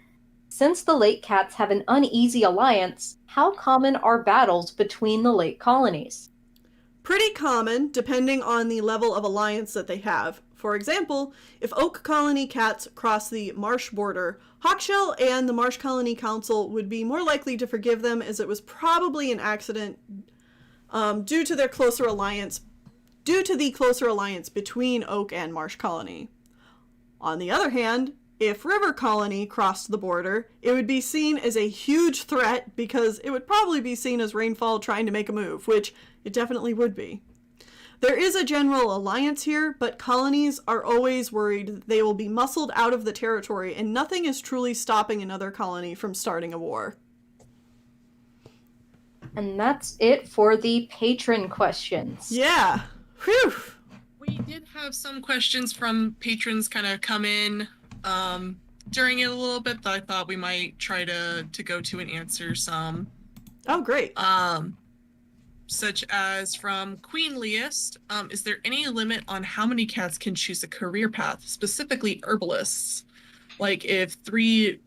since the lake cats have an uneasy alliance, how common are battles between the lake colonies? Pretty common, depending on the level of alliance that they have. For example, if Oak Colony cats cross the marsh border, Hawkshell and the Marsh Colony Council would be more likely to forgive them, as it was probably an accident due to the closer alliance between Oak and Marsh Colony. On the other hand, if River Colony crossed the border, it would be seen as a huge threat because it would probably be seen as Rainfall trying to make a move, which it definitely would be. There is a general alliance here, but colonies are always worried that they will be muscled out of the territory, and nothing is truly stopping another colony from starting a war. And that's it for the patron questions. Yeah. Whew. We did have some questions from patrons kind of come in during it a little bit that I thought we might try to go to and answer some. Oh, great. Such as from Queen Leist, is there any limit on how many cats can choose a career path, specifically herbalists? Like if they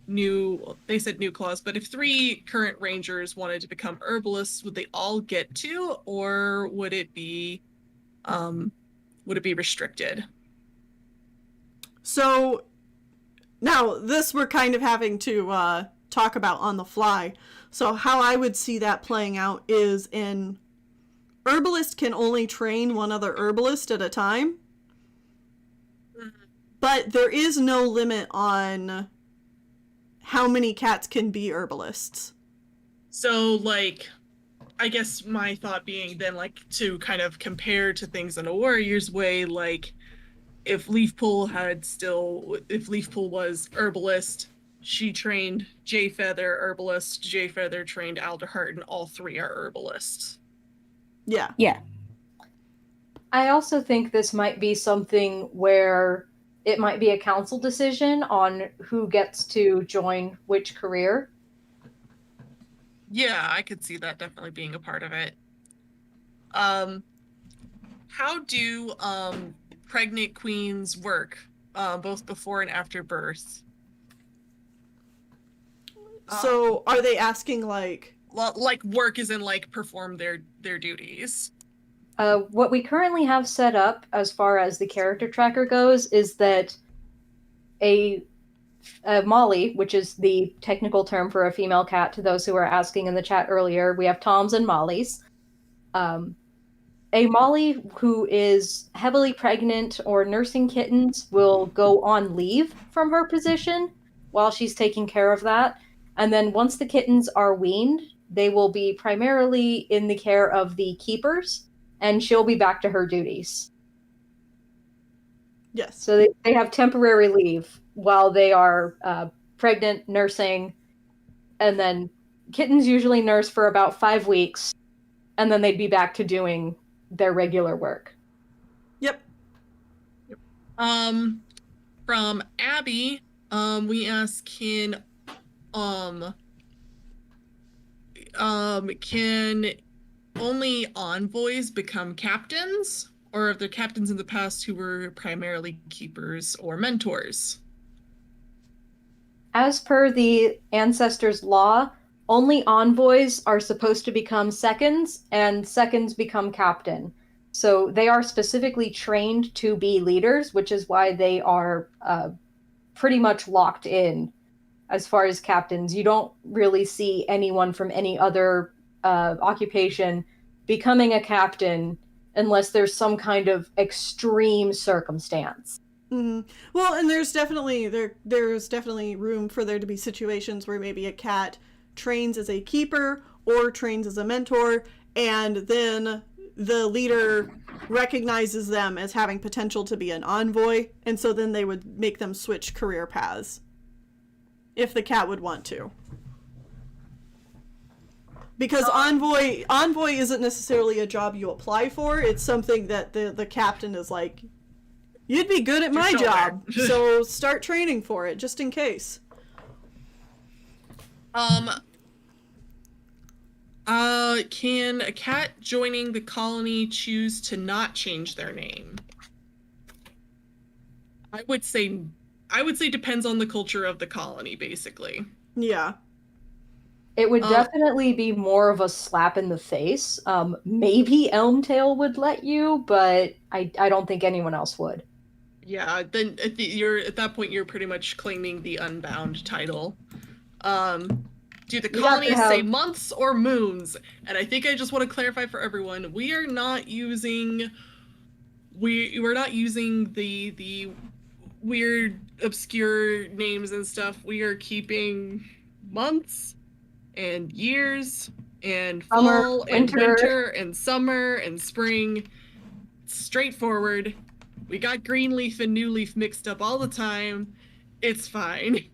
said new claws, but if 3 current rangers wanted to become herbalists, would they all get to, or would it be restricted? So now this we're kind of having to talk about on the fly. So how I would see that playing out is an herbalist can only train one other herbalist at a time. But there is no limit on how many cats can be herbalists. So, like, I guess my thought being then, like, to kind of compare to things in a warrior's way, like, if Leafpool was herbalist, she trained Jayfeather herbalist, Jayfeather trained Alderheart, and all 3 are herbalists. Yeah. Yeah. I also think this might be something where it might be a council decision on who gets to join which career. Yeah, I could see that definitely being a part of it. How do pregnant queens work, both before and after birth? So are they asking like work is in like perform their duties? What we currently have set up as far as the character tracker goes is that a Molly, which is the technical term for a female cat to those who were asking in the chat earlier, we have Toms and Mollies. A Molly who is heavily pregnant or nursing kittens will go on leave from her position while she's taking care of that. And then once the kittens are weaned, they will be primarily in the care of the keepers. and she'll be back to her duties. Yes. So they have temporary leave while they are pregnant, nursing, and then kittens usually nurse for about 5 weeks, and then they'd be back to doing their regular work. Yep. From Abby, we ask, can only envoys become captains, or are there captains in the past who were primarily keepers or mentors? As per the ancestors' law, only envoys are supposed to become seconds, and seconds become captain. So they are specifically trained to be leaders, which is why they are pretty much locked in as far as captains. You don't really see anyone from any other occupation becoming a captain unless there's some kind of extreme circumstance. Mm-hmm. Well, and there's definitely room for there to be situations where maybe a cat trains as a keeper or trains as a mentor, and then the leader recognizes them as having potential to be an envoy, and so then they would make them switch career paths if the cat would want to. Because envoy isn't necessarily a job you apply for. It's something that the captain is like, you'd be good at my job, so start training for it, just in case. Can a cat joining the colony choose to not change their name? I would say depends on the culture of the colony, basically. Yeah. It would definitely be more of a slap in the face. Maybe Elmtail would let you, but I don't think anyone else would. Yeah, then at that point you're pretty much claiming the Unbound title. Do the colonies say months or moons? And I think I just want to clarify for everyone, we're not using the weird obscure names and stuff. We are keeping months and years and fall and winter and summer and spring. Straightforward. We got Greenleaf and Newleaf mixed up all the time. It's fine.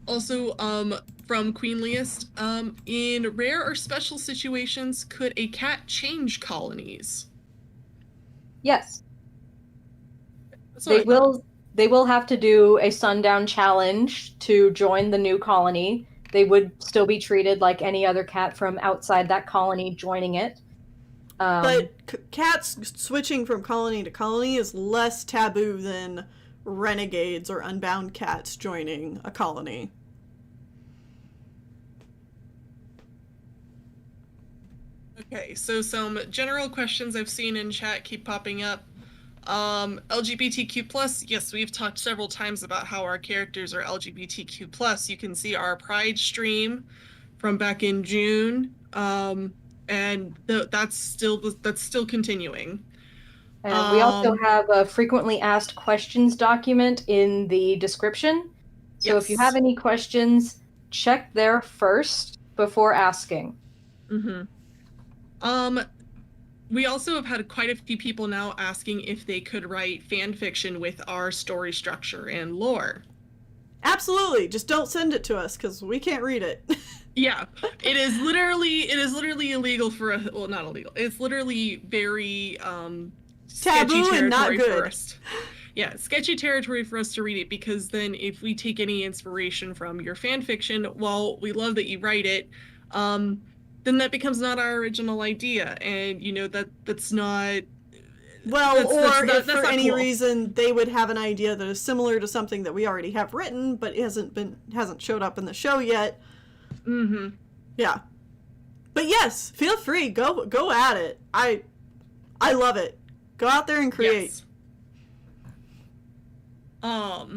Also, from Queenliest, in rare or special situations, could a cat change colonies? Yes. They will have to do a sundown challenge to join the new colony. They would still be treated like any other cat from outside that colony joining it. But cats switching from colony to colony is less taboo than renegades or unbound cats joining a colony. Okay, so some general questions I've seen in chat keep popping up. LGBTQ+, yes, we've talked several times about how our characters are LGBTQ+. You can see our Pride stream from back in June, and that's still continuing. And we also have a frequently asked questions document in the description. So if you have any questions, check there first before asking. Mm-hmm. We also have had quite a few people now asking if they could write fan fiction with our story structure and lore. Absolutely. Just don't send it to us because we can't read it. Yeah, it is literally illegal for us. Well, not illegal. It's literally very taboo and not good. For us. Yeah, sketchy territory for us to read it, because then if we take any inspiration from your fan fiction, while we love that you write it, then that becomes not our original idea, and that's not. Well, if for any reason they would have an idea that is similar to something that we already have written, but hasn't showed up in the show yet. Mm-hmm. Yeah, but yes, feel free, go at it. I love it. Go out there and create. Yes.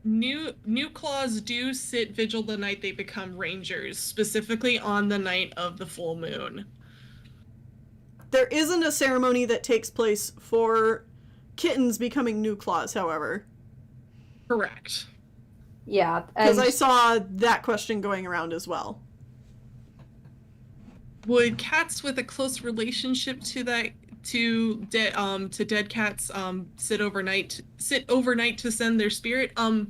New claws do sit vigil the night they become rangers, specifically on the night of the full moon. There isn't a ceremony that takes place for kittens becoming new claws, however. Correct. Yeah, Because and I saw that question going around as well. Would cats with a close relationship to dead cats sit overnight to send their spirit? I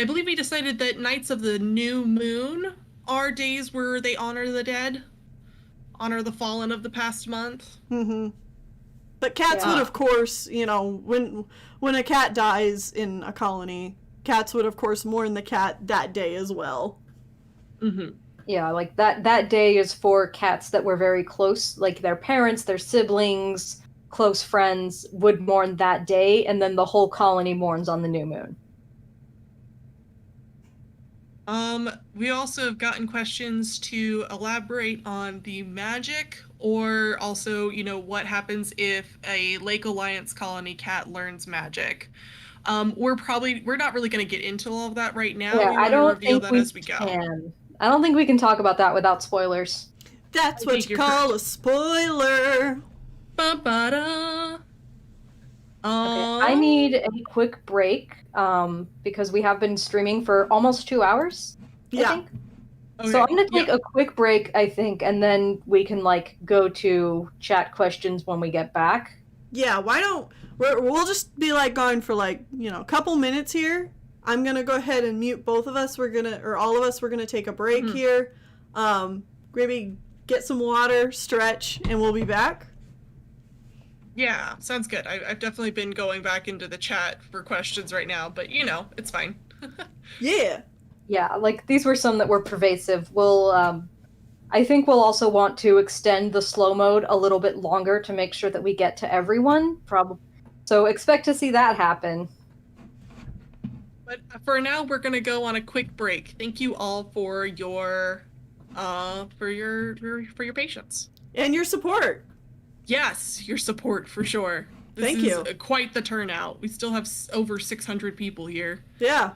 believe we decided that nights of the new moon are days where they honor the dead, honor the fallen of the past month. Mm-hmm. But cats would, Yeah. of course, when a cat dies in a colony, cats would, of course, mourn the cat that day as well. Mm-hmm. Yeah, like that day is for cats that were very close, like their parents, their siblings, close friends would mourn that day, and then the whole colony mourns on the new moon. We also have gotten questions to elaborate on the magic, or also, what happens if a Lake Alliance colony cat learns magic. We're not really going to get into all of that right now. Yeah, We I want to don't reveal think that we as we go. can. I don't think we can talk about that without spoilers. That's I what think you you're call correct. a spoiler. Ba-ba-da. Okay, I need a quick break because we have been streaming for almost 2 hours, I Yeah. think. Okay. So I'm gonna take Yeah. a quick break, I think, and then we can go to chat questions when we get back. Yeah, why don't we'll just be gone for a couple minutes here. I'm gonna go ahead and mute both of us. All of us, we're gonna take a break Mhm. here. Maybe get some water, stretch, and we'll be back. Yeah, sounds good. I've definitely been going back into the chat for questions right now, but it's fine. Yeah. Yeah, these were some that were pervasive. I think we'll also want to extend the slow mode a little bit longer to make sure that we get to everyone. So expect to see that happen. But for now, we're gonna go on a quick break. Thank you all for your patience. And your support. Yes, your support for sure. This Thank is you. quite the turnout. We still have over 600 people here. Yeah.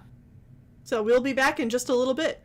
So we'll be back in just a little bit.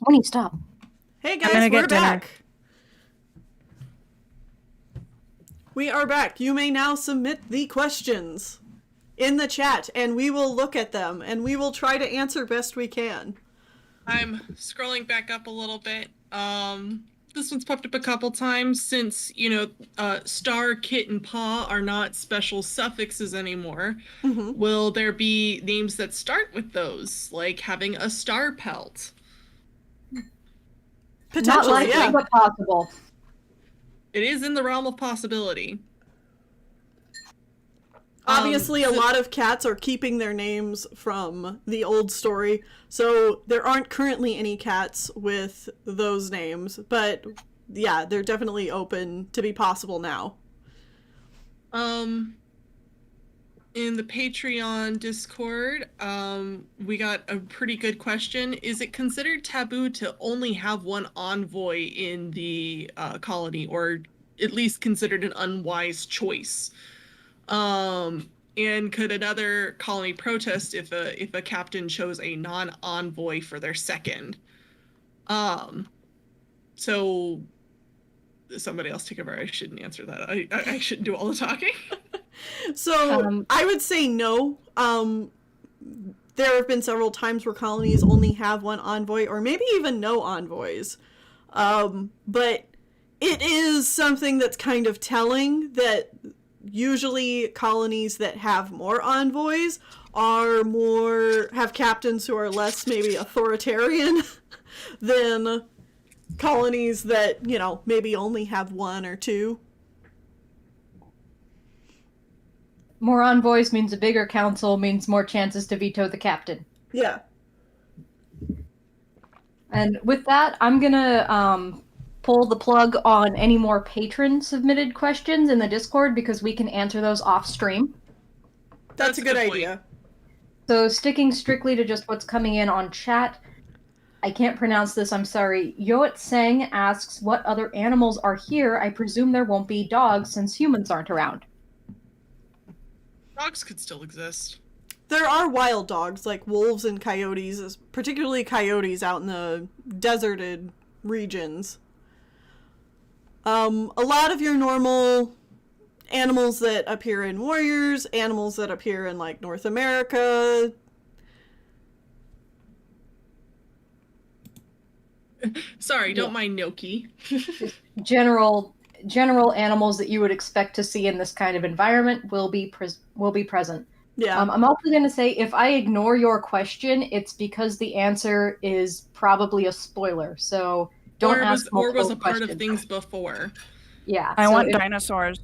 Winnie, stop. Hey gonna guys, we're get dinner. back. We are back. You may now submit the questions in the chat, and we will look at them, and we will try to answer best we can. I'm scrolling back up a little bit. This one's popped up a couple times since, star, kit, and paw are not special suffixes anymore. Mm-hmm. Will there be names that start with those, like having a star pelt? Potentially, Not likely, yeah. but possible. It is in the realm of possibility. Obviously, a lot of cats are keeping their names from the old story, so there aren't currently any cats with those names, but yeah, they're definitely open to be possible now. In the Patreon Discord, we got a pretty good question. Is it considered taboo to only have one envoy in the colony, or at least considered an unwise choice? And could another colony protest if a captain chose a non-envoy for their second? So somebody else take over. I shouldn't answer that. I shouldn't do all the talking. So I would say no. There have been several times where colonies only have one envoy, or maybe even no envoys. But it is something that's kind of telling that usually colonies that have more envoys have captains who are less maybe authoritarian than colonies that, maybe only have one or two. More envoys means a bigger council, means more chances to veto the captain. Yeah. And with that, I'm gonna pull the plug on any more patron submitted questions in the Discord because we can answer those off stream. That's a good point. idea. So sticking strictly to just what's coming in on chat, I can't pronounce this, I'm sorry. Yoet Sang asks, what other animals are here? I presume there won't be dogs since humans aren't around. Dogs could still exist. There are wild dogs like wolves and coyotes, particularly coyotes out in the deserted regions. A lot of your normal animals that appear in Warriors, animals that appear in like North America. Sorry, don't mind Noki. General animals that you would expect to see in this kind of environment will be present. Yeah. I'm also going to say if I ignore your question, it's because the answer is probably a spoiler. So don't ask multiple was a part questions. of things before. Yeah. I want dinosaurs.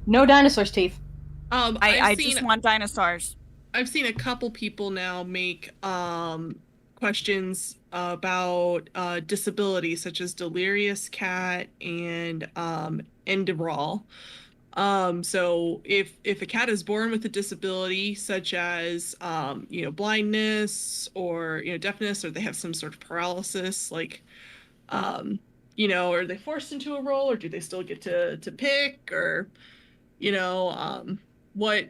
No dinosaurs' teeth. I just want dinosaurs. I've seen a couple people now make questions about disability, such as Delirious Cat and Enderal. So if a cat is born with a disability, such as blindness or deafness, or they have some sort of paralysis, like are they forced into a role, or do they still get to pick, or what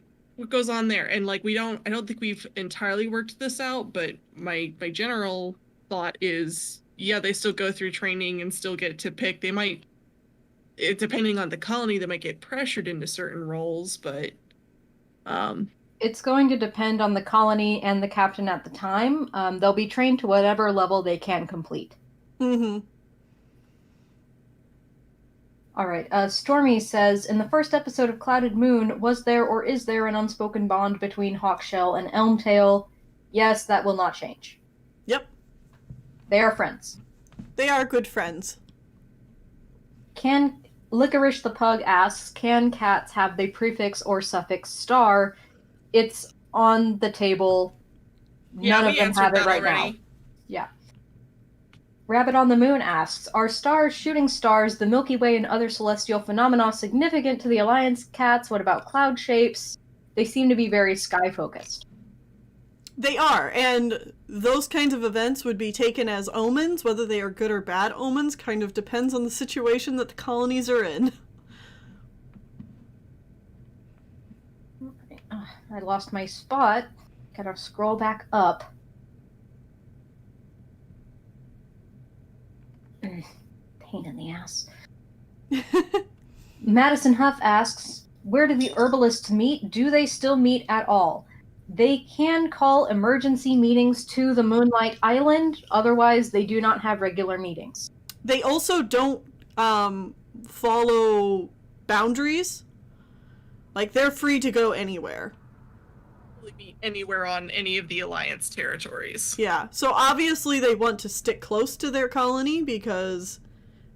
goes on there? And like I don't think we've entirely worked this out, but my general thought is, yeah, they still go through training and still get to pick. They might, depending on the colony, they might get pressured into certain roles, but it's going to depend on the colony and the captain at the time. They'll be trained to whatever level they can complete. Mm-hmm. All right. Stormy says, in the first episode of Clouded Moon, was there or is there an unspoken bond between Hawkshell and Elmtail? Yes, that will not change. Yep. They are friends. They are good friends. Licorice the Pug asks, can cats have the prefix or suffix star? It's on the table. None of them have it right now. Yeah. Rabbit on the Moon asks, are stars, shooting stars, the Milky Way, and other celestial phenomena significant to the Alliance cats? What about cloud shapes? They seem to be very sky-focused. They are, and those kinds of events would be taken as omens. Whether they are good or bad omens kind of depends on the situation that the colonies are in. I lost my spot. Gotta scroll back up. pain in the ass. Madison Huff asks, where do the herbalists meet? Do they still meet at all? They can call emergency meetings to the Moonlight Island. Otherwise, they do not have regular meetings. They also don't follow boundaries. Like, they're free to go anywhere. Meet anywhere on any of the Alliance territories. Yeah, so obviously they want to stick close to their colony because,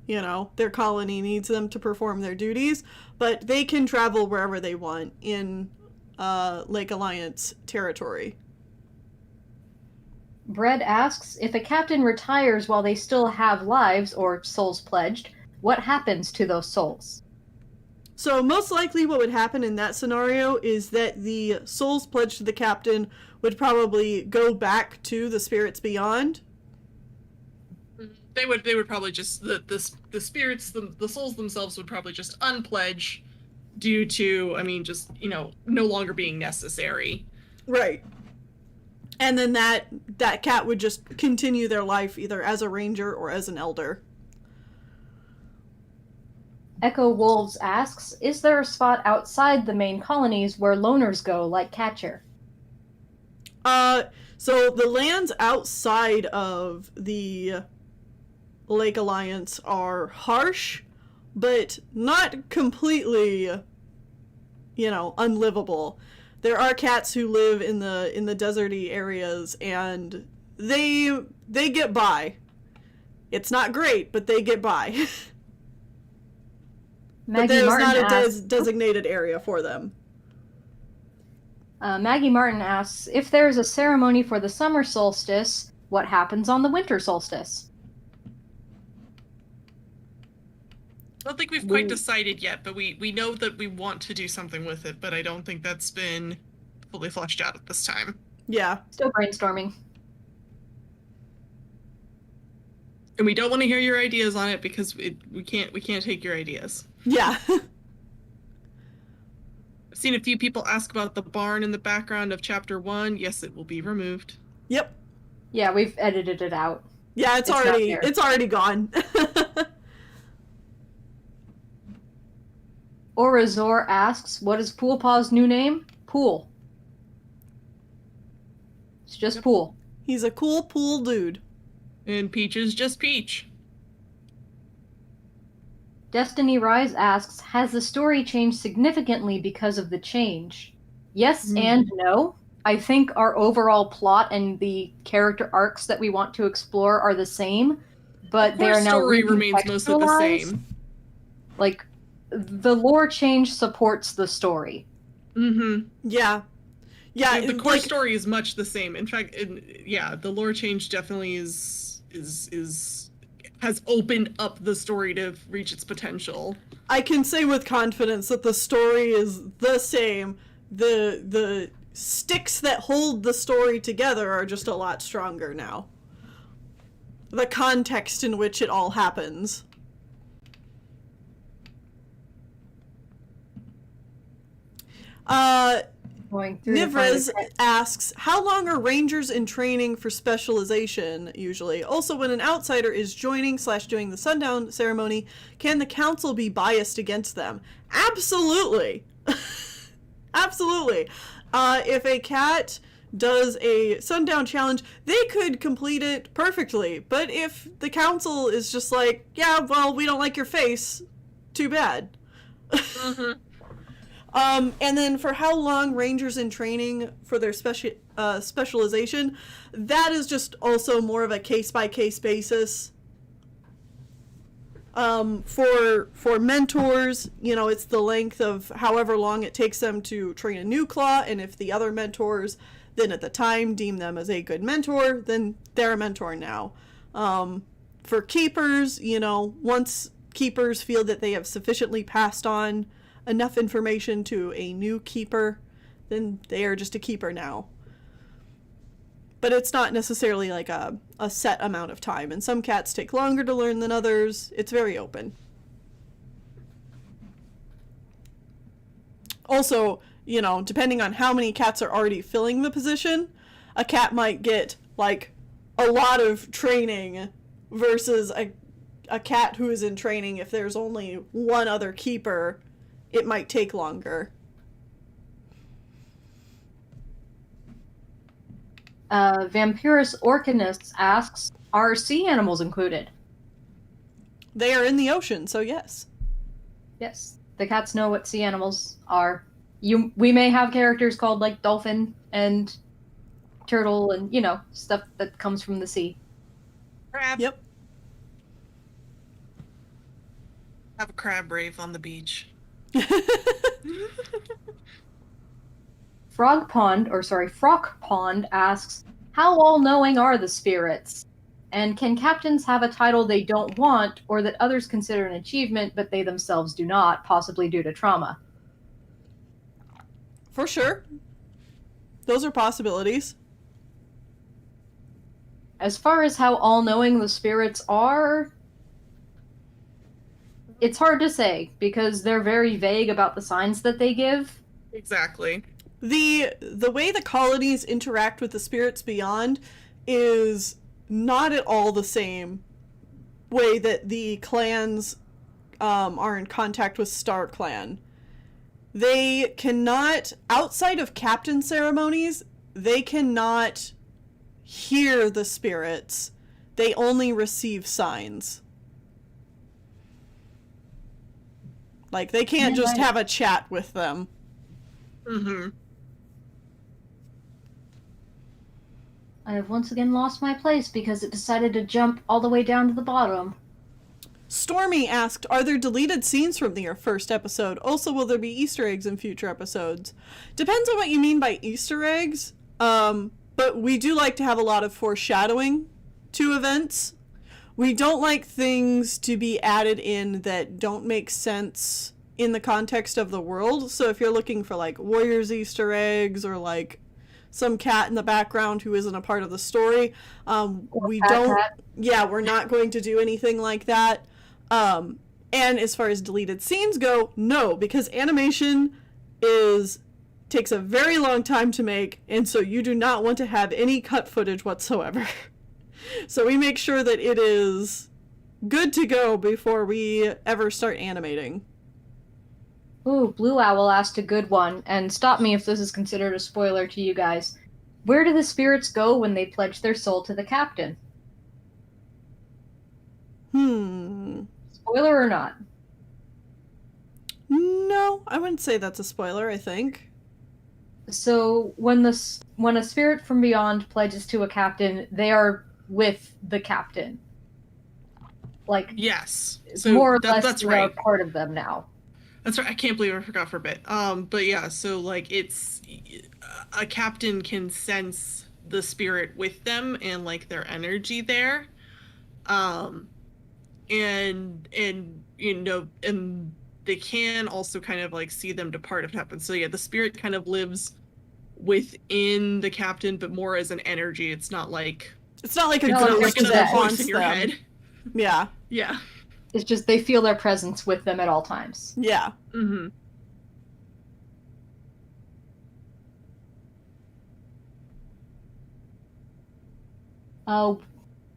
you know, their colony needs them to perform their duties, but they can travel wherever they want in Lake Alliance territory. Brett asks, if a captain retires while they still have lives or souls pledged, what happens to those souls? So most likely what would happen in that scenario is that the souls pledged to the captain would probably go back to the spirits beyond. They would probably just the spirits, the souls themselves would probably just unpledge due to, I mean, just, you know, no longer being necessary. Right. And then that cat would just continue their life either as a ranger or as an elder. Echo Wolves asks, is there a spot outside the main colonies where loners go, like Catcher? So the lands outside of the Lake Alliance are harsh, but not completely, you know, unlivable. There are cats who live in the deserty areas, and they get by. It's not great, but they get by. But there's not a designated area for them. Maggie Martin asks, if there is a ceremony for the summer solstice, what happens on the winter solstice? I don't think we've quite decided yet, but we know that we want to do something with it, but I don't think that's been fully fleshed out at this time. Yeah. Still brainstorming. And we don't want to hear your ideas on it because we can't take your ideas. Yeah. I've seen a few people ask about the barn in the background of Chapter 1. Yes, it will be removed. Yep. Yeah, we've edited it out. Yeah, it's already gone. Orazor asks, what is Poolpaw's new name? Pool. It's just Pool. He's a cool pool dude. And Peach is just Peach. Destiny Rise asks, has the story changed significantly because of the change? Yes and no. I think our overall plot and the character arcs that we want to explore are the same, but they are now story remains mostly the same. Like, the lore change supports the story. Mm-hmm. Yeah. Yeah. The core story is much the same. In fact, the lore change definitely has opened up the story to reach its potential. I can say with confidence that the story is the same. The sticks that hold the story together are just a lot stronger now. The context in which it all happens. Nivres asks, how long are rangers in training for specialization usually? Also, when an outsider is joining/doing the sundown ceremony, can the council be biased against them? Absolutely. Absolutely. If a cat does a sundown challenge, they could complete it perfectly. But if the council is just like, yeah, well, we don't like your face, too bad. Mm-hmm. And then for how long rangers in training for their specialization, that is just also more of a case-by-case basis. For mentors, you know, it's the length of however long it takes them to train a new claw, and if the other mentors then at the time deem them as a good mentor, then they're a mentor now. For keepers, you know, once keepers feel that they have sufficiently passed on enough information to a new keeper, then they are just a keeper now. But it's not necessarily like a set amount of time, and some cats take longer to learn than others. It's very open. Also, you know, depending on how many cats are already filling the position, a cat might get like a lot of training versus a a cat who is in training, if there's only one other keeper, it might take longer. Vampirus Orcanus asks, are sea animals included? They are in the ocean, so yes. Yes. The cats know what sea animals are. We may have characters called, like, dolphin and turtle and, stuff that comes from the sea. Crab. Yep. Have a crab rave on the beach. Frock Pond asks, how all-knowing are the spirits? And can captains have a title they don't want, or that others consider an achievement, but they themselves do not, possibly due to trauma? For sure. Those are possibilities. As far as how all-knowing the spirits are, it's hard to say, because they're very vague about the signs that they give. Exactly. The way the colonies interact with the spirits beyond is not at all the same way that the clans are in contact with Star Clan. They cannot, outside of captain ceremonies, they cannot hear the spirits. They only receive signs. Like, they can't just have a chat with them. Mm-hmm. I have once again lost my place because it decided to jump all the way down to the bottom. Stormy asked, are there deleted scenes from the first episode? Also, will there be Easter eggs in future episodes? Depends on what you mean by Easter eggs, but we do like to have a lot of foreshadowing to events. We don't like things to be added in that don't make sense in the context of the world. So if you're looking for, like, Warriors Easter eggs or, like, some cat in the background who isn't a part of the story, we're not going to do anything like that. And as far as deleted scenes go, no, because animation takes a very long time to make, and so you do not want to have any cut footage whatsoever. So we make sure that it is good to go before we ever start animating. Ooh, Blue Owl asked a good one, and stop me if this is considered a spoiler to you guys. Where do the spirits go when they pledge their soul to the captain? Spoiler or not? No, I wouldn't say that's a spoiler, I think. So when a spirit from beyond pledges to a captain, they are with the captain. Like, yes, so more or less that's they right. are part of them now. That's right. I can't believe I forgot for a bit. But yeah, so like it's a captain can sense the spirit with them and like their energy there, and and they can also kind of like see them depart if it happens. So yeah, the spirit kind of lives within the captain, but more as an energy. It's not like a ghost like another that voice haunts in your them. head. Yeah. Yeah. It's just they feel their presence with them at all times. Yeah. Mm-hmm.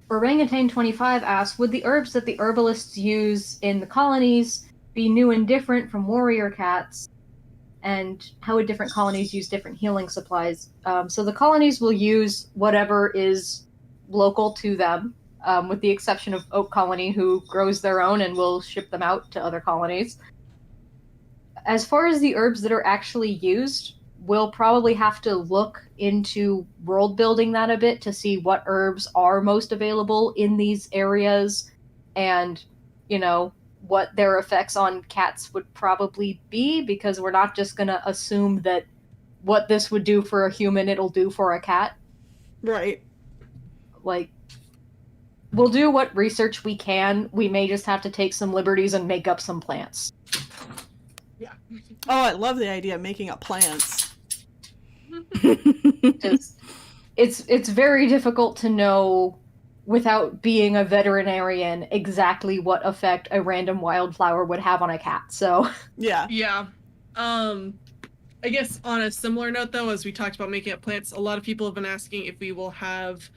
Orangutan25 asks, would the herbs that the herbalists use in the colonies be new and different from warrior cats? And how would different colonies use different healing supplies? So the colonies will use whatever is local to them, with the exception of Oak Colony, who grows their own and will ship them out to other colonies. As far as the herbs that are actually used, we'll probably have to look into world building that a bit to see what herbs are most available in these areas and, what their effects on cats would probably be, because we're not just going to assume that what this would do for a human, it'll do for a cat. Right. Like, we'll do what research we can. We may just have to take some liberties and make up some plants. Yeah. Oh, I love the idea of making up plants. It's very difficult to know without being a veterinarian exactly what effect a random wildflower would have on a cat. So Yeah. Yeah. I guess on a similar note though, as we talked about making up plants, a lot of people have been asking if we will have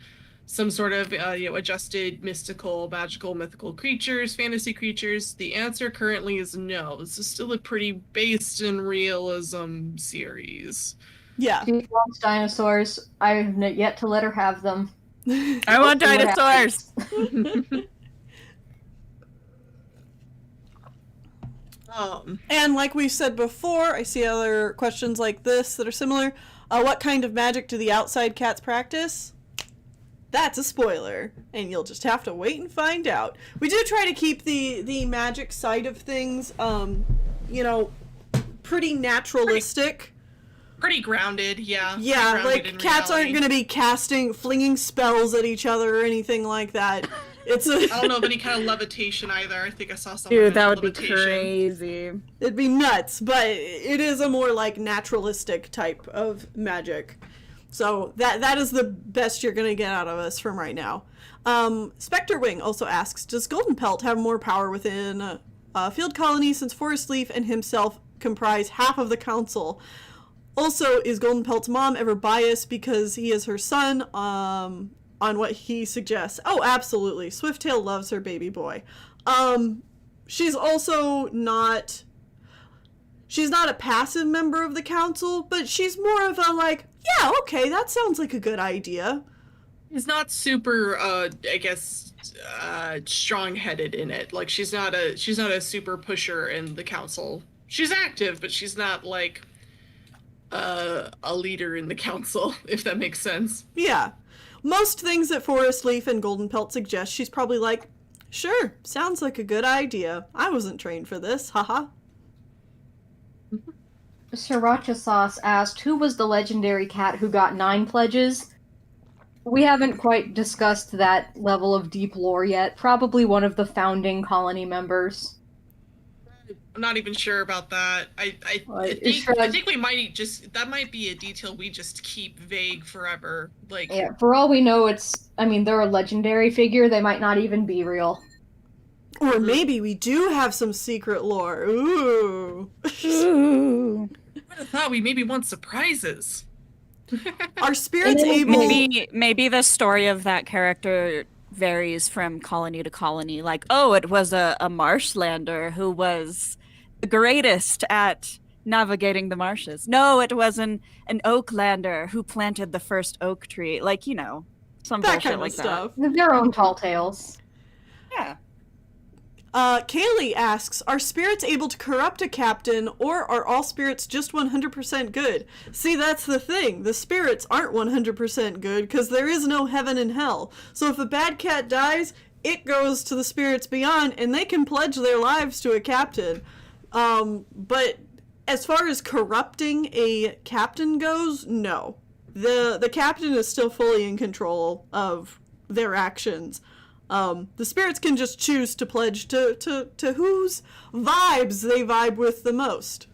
some sort of adjusted mystical, magical, mythical creatures, fantasy creatures? The answer currently is no. This is still a pretty based in realism series. Yeah. She wants dinosaurs. I have yet to let her have them. I want See what dinosaurs. And like we said before, I see other questions like this that are similar. What kind of magic do the outside cats practice? That's a spoiler, and you'll just have to wait and find out. We do try to keep the magic side of things, pretty naturalistic. Pretty grounded, yeah. Yeah, like cats aren't going to be flinging spells at each other or anything like that. I don't know of any kind of levitation either. I think I saw something. Dude, that would be crazy. It'd be nuts, but it is a more like naturalistic type of magic. So that is the best you're going to get out of us from right now. Spectre Wing also asks, does Golden Pelt have more power within a field colony since Forest Leaf and himself comprise half of the council? Also, is Golden Pelt's mom ever biased because he is her son on what he suggests? Oh, absolutely. Swifttail loves her baby boy. She's also not... She's not a passive member of the council, but she's more of a like, yeah, okay, that sounds like a good idea. He's not super, strong-headed in it. Like she's not a super pusher in the council. She's active, but she's not like a leader in the council, if that makes sense. Yeah. Most things that Forest Leaf and Golden Pelt suggest, she's probably like, sure, sounds like a good idea. I wasn't trained for this, haha. Sriracha Sauce asked, who was the legendary cat who got 9 pledges? We haven't quite discussed that level of deep lore yet. Probably one of the founding colony members. I'm not even sure about that. I think we might that might be a detail we just keep vague forever. Like, yeah, for all we know, they're a legendary figure. They might not even be real. Or maybe we do have some secret lore. Ooh. Ooh. I would have thought we maybe want surprises. Are spirits able... Maybe the story of that character varies from colony to colony. Like, oh, it was a marshlander who was the greatest at navigating the marshes. No, it was an oaklander who planted the first oak tree. Like, some that bullshit kind of like stuff. Their own tall tales. Yeah. Kaylee asks, are spirits able to corrupt a captain, or are all spirits just 100% good? See, that's the thing. The spirits aren't 100% good, because there is no heaven and hell. So if a bad cat dies, it goes to the spirits beyond, and they can pledge their lives to a captain. But as far as corrupting a captain goes, no. The captain is still fully in control of their actions. The spirits can just choose to pledge to whose vibes they vibe with the most.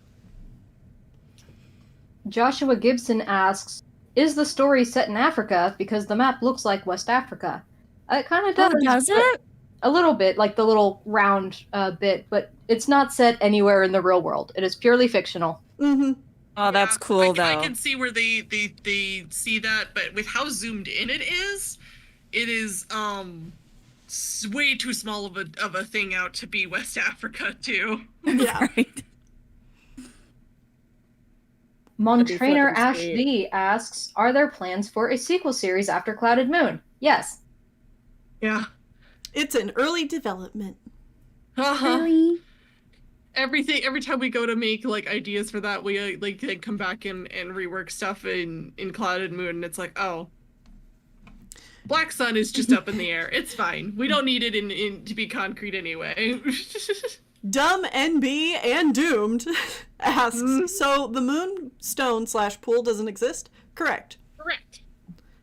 Joshua Gibson asks, is the story set in Africa? Because the map looks like West Africa. It kind of does. Oh, does it? A little bit, like the little round bit, but it's not set anywhere in the real world. It is purely fictional. Mm-hmm. Oh, that's cool, though. I can see where they see that, but with how zoomed in it is way too small of a thing out to be West Africa too. Yeah. Right. Montrainer Ash D asks, are there plans for a sequel series after Clouded Moon? Yes. Yeah. It's in early development. Really? Every time we go to make like ideas for that, we they come back and rework stuff in Clouded Moon, and it's like, oh, Black Sun is just up in the air. It's fine. We don't need it in to be concrete anyway. Dumb NB and Doomed asks, so the moonstone / pool doesn't exist? Correct. Correct.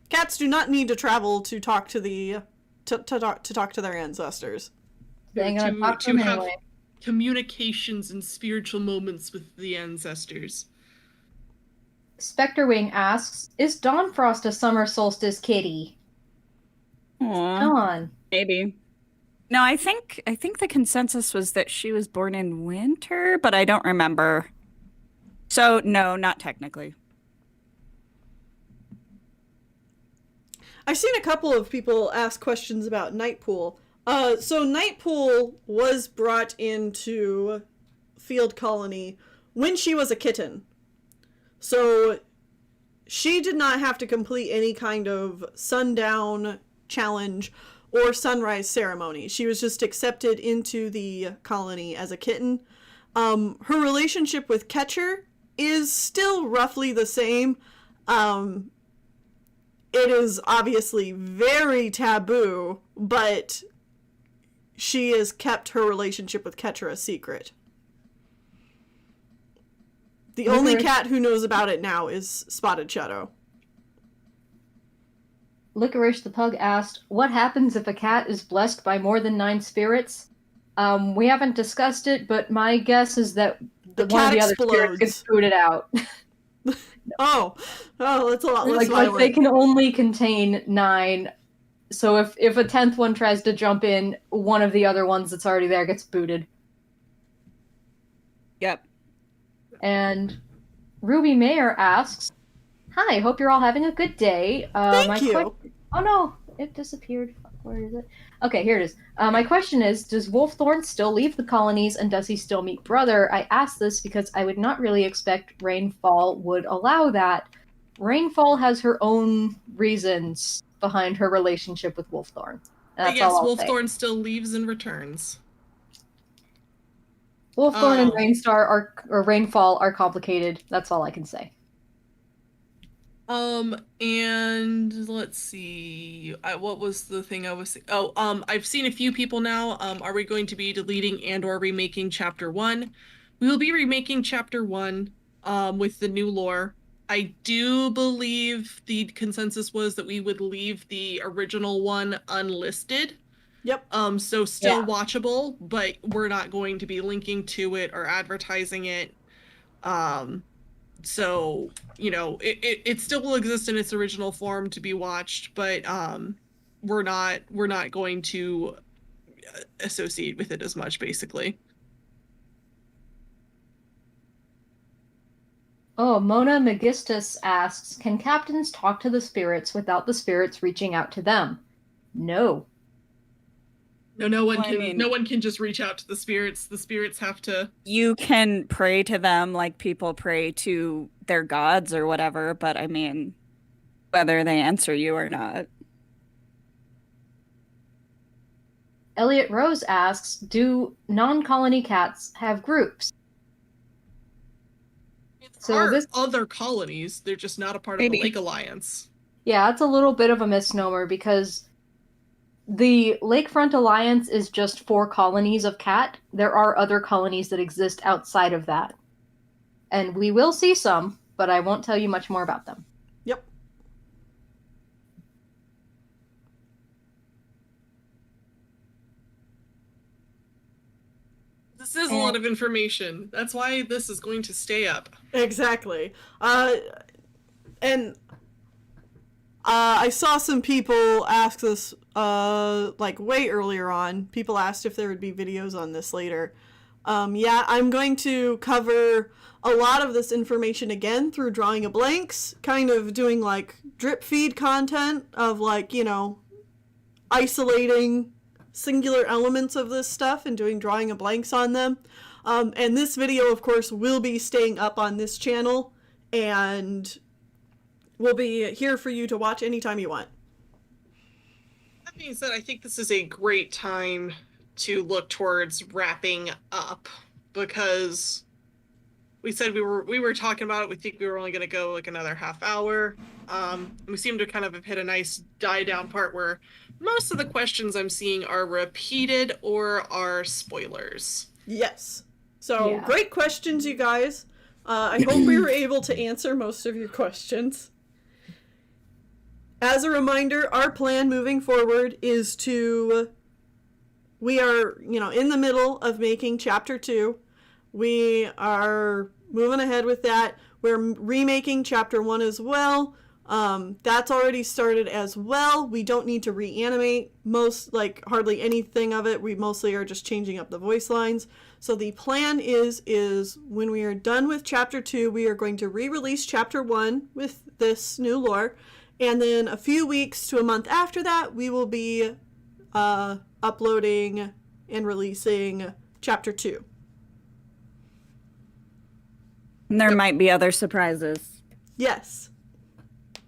Cats do not need to travel to talk to talk to their ancestors. They're gonna talk to them have anyway. communications and spiritual moments with the ancestors. Spectre Wing asks, is Dawnfrost a summer solstice kitty? Aw, Come on. maybe. No, I think the consensus was that she was born in winter, but I don't remember. So, no, not technically. I've seen a couple of people ask questions about Nightpool. So Nightpool was brought into Field Colony when she was a kitten. So she did not have to complete any kind of sundown challenge or sunrise ceremony. She was just accepted into the colony as a kitten. Her relationship with Catcher is still roughly the same. It is obviously very taboo, but she has kept her relationship with Catcher a secret. The only cat who knows about it now is Spotted Shadow. Licorice the Pug asked, what happens if a cat is blessed by more than 9 spirits? We haven't discussed it, but my guess is that one of the other spirits gets booted out. Oh, that's a lot less like they can only contain 9, so if a 10th one tries to jump in, one of the other ones that's already there gets booted. Yep. And Ruby Mayer asks, hi, hope you're all having a good day. Thank you. Oh no, it disappeared. Where is it? Okay, here it is. My question is, does Wolfthorn still leave the colonies, and does he still meet Brother? I ask this because I would not really expect Rainfall would allow that. Rainfall has her own reasons behind her relationship with Wolfthorn. That's yes, all I'll Wolfthorn say. still leaves and returns. Wolfthorn and Rainfall are complicated. That's all I can say. And let's see. What was the thing I was saying? Oh, I've seen a few people now. Are we going to be deleting and or remaking Chapter 1? We will be remaking Chapter 1, with the new lore. I do believe the consensus was that we would leave the original one unlisted. Yep. So still watchable, but we're not going to be linking to it or advertising it. So, it still will exist in its original form to be watched, but we're not going to associate with it as much, basically. Oh, Mona Megistus asks, can captains talk to the spirits without the spirits reaching out to them? No. No one can. No one can just reach out to the spirits. The spirits have to. You can pray to them like people pray to their gods or whatever, but I mean, whether they answer you or not. Elliot Rose asks, do non-colony cats have groups? There are other colonies. They're just not a part of the Lake Alliance. Yeah, it's a little bit of a misnomer because the Lakefront Alliance is just 4 colonies of cat. There are other colonies that exist outside of that. And we will see some, but I won't tell you much more about them. Yep. This is a lot of information. That's why this is going to stay up. Exactly. And I saw some people ask this, like way earlier on. People asked if there would be videos on this later. Yeah, I'm going to cover a lot of this information again through Drawing a Blanks, kind of doing like drip feed content of like, isolating singular elements of this stuff and doing Drawing a Blanks on them. And this video, of course, will be staying up on this channel and will be here for you to watch anytime you want. That being said, I think this is a great time to look towards wrapping up because we said we were talking about it. We think we were only going to go like another half hour. We seem to kind of have hit a nice die down part where most of the questions I'm seeing are repeated or are spoilers. Yes. So great questions, you guys. I hope we were able to answer most of your questions. As a reminder, our plan moving forward is we are, in the middle of making Chapter 2. We are moving ahead with that. We're remaking Chapter 1 as well. That's already started as well. We don't need to reanimate hardly anything of it. We mostly are just changing up the voice lines. So the plan is when we are done with Chapter 2, we are going to re-release Chapter 1 with this new lore. And then a few weeks to a month after that, we will be uploading and releasing Chapter 2. And there might be other surprises. Yes.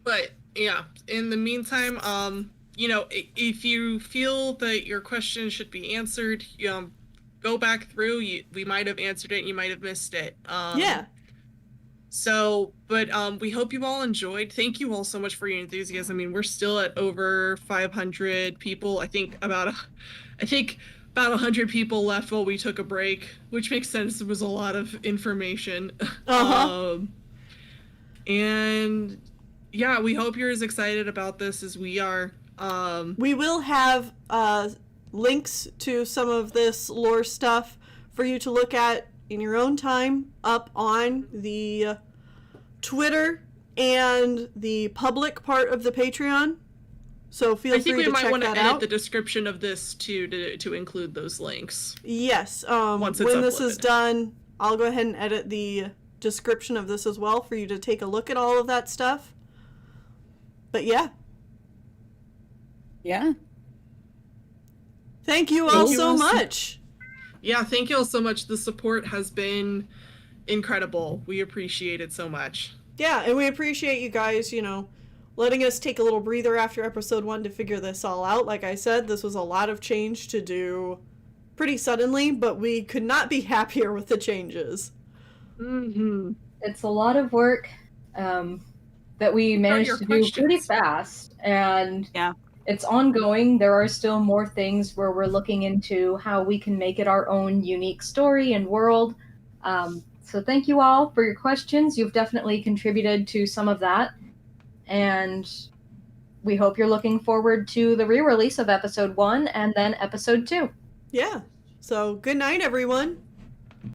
But yeah, in the meantime, if you feel that your question should be answered, go back through. We might have answered it, you might have missed it. Yeah. So, but we hope you all enjoyed. Thank you all so much for your enthusiasm. I mean, we're still at over 500 people. I think about 100 people left while we took a break, which makes sense. It was a lot of information. And yeah, we hope you're as excited about this as we are. We will have links to some of this lore stuff for you to look at in your own time up on the Twitter and the public part of the Patreon. So feel free to check that out. I think we might want to edit the description of this to include those links. Yes. Once it's when this is uploaded. done, I'll go ahead and edit the description of this as well for you to take a look at all of that stuff. But yeah. Yeah. Thank you all so much. Yeah, thank you all so much. The support has been incredible. We appreciate it so much. Yeah, and we appreciate you guys, letting us take a little breather after episode 1 to figure this all out. Like I said, this was a lot of change to do pretty suddenly, but we could not be happier with the changes. Mm-hmm. It's a lot of work that we managed to do pretty fast, and yeah, it's ongoing. There are still more things where we're looking into how we can make it our own unique story and world. So thank you all for your questions. You've definitely contributed to some of that, and we hope you're looking forward to the re-release of episode 1 and then episode 2. Yeah. So good night, everyone.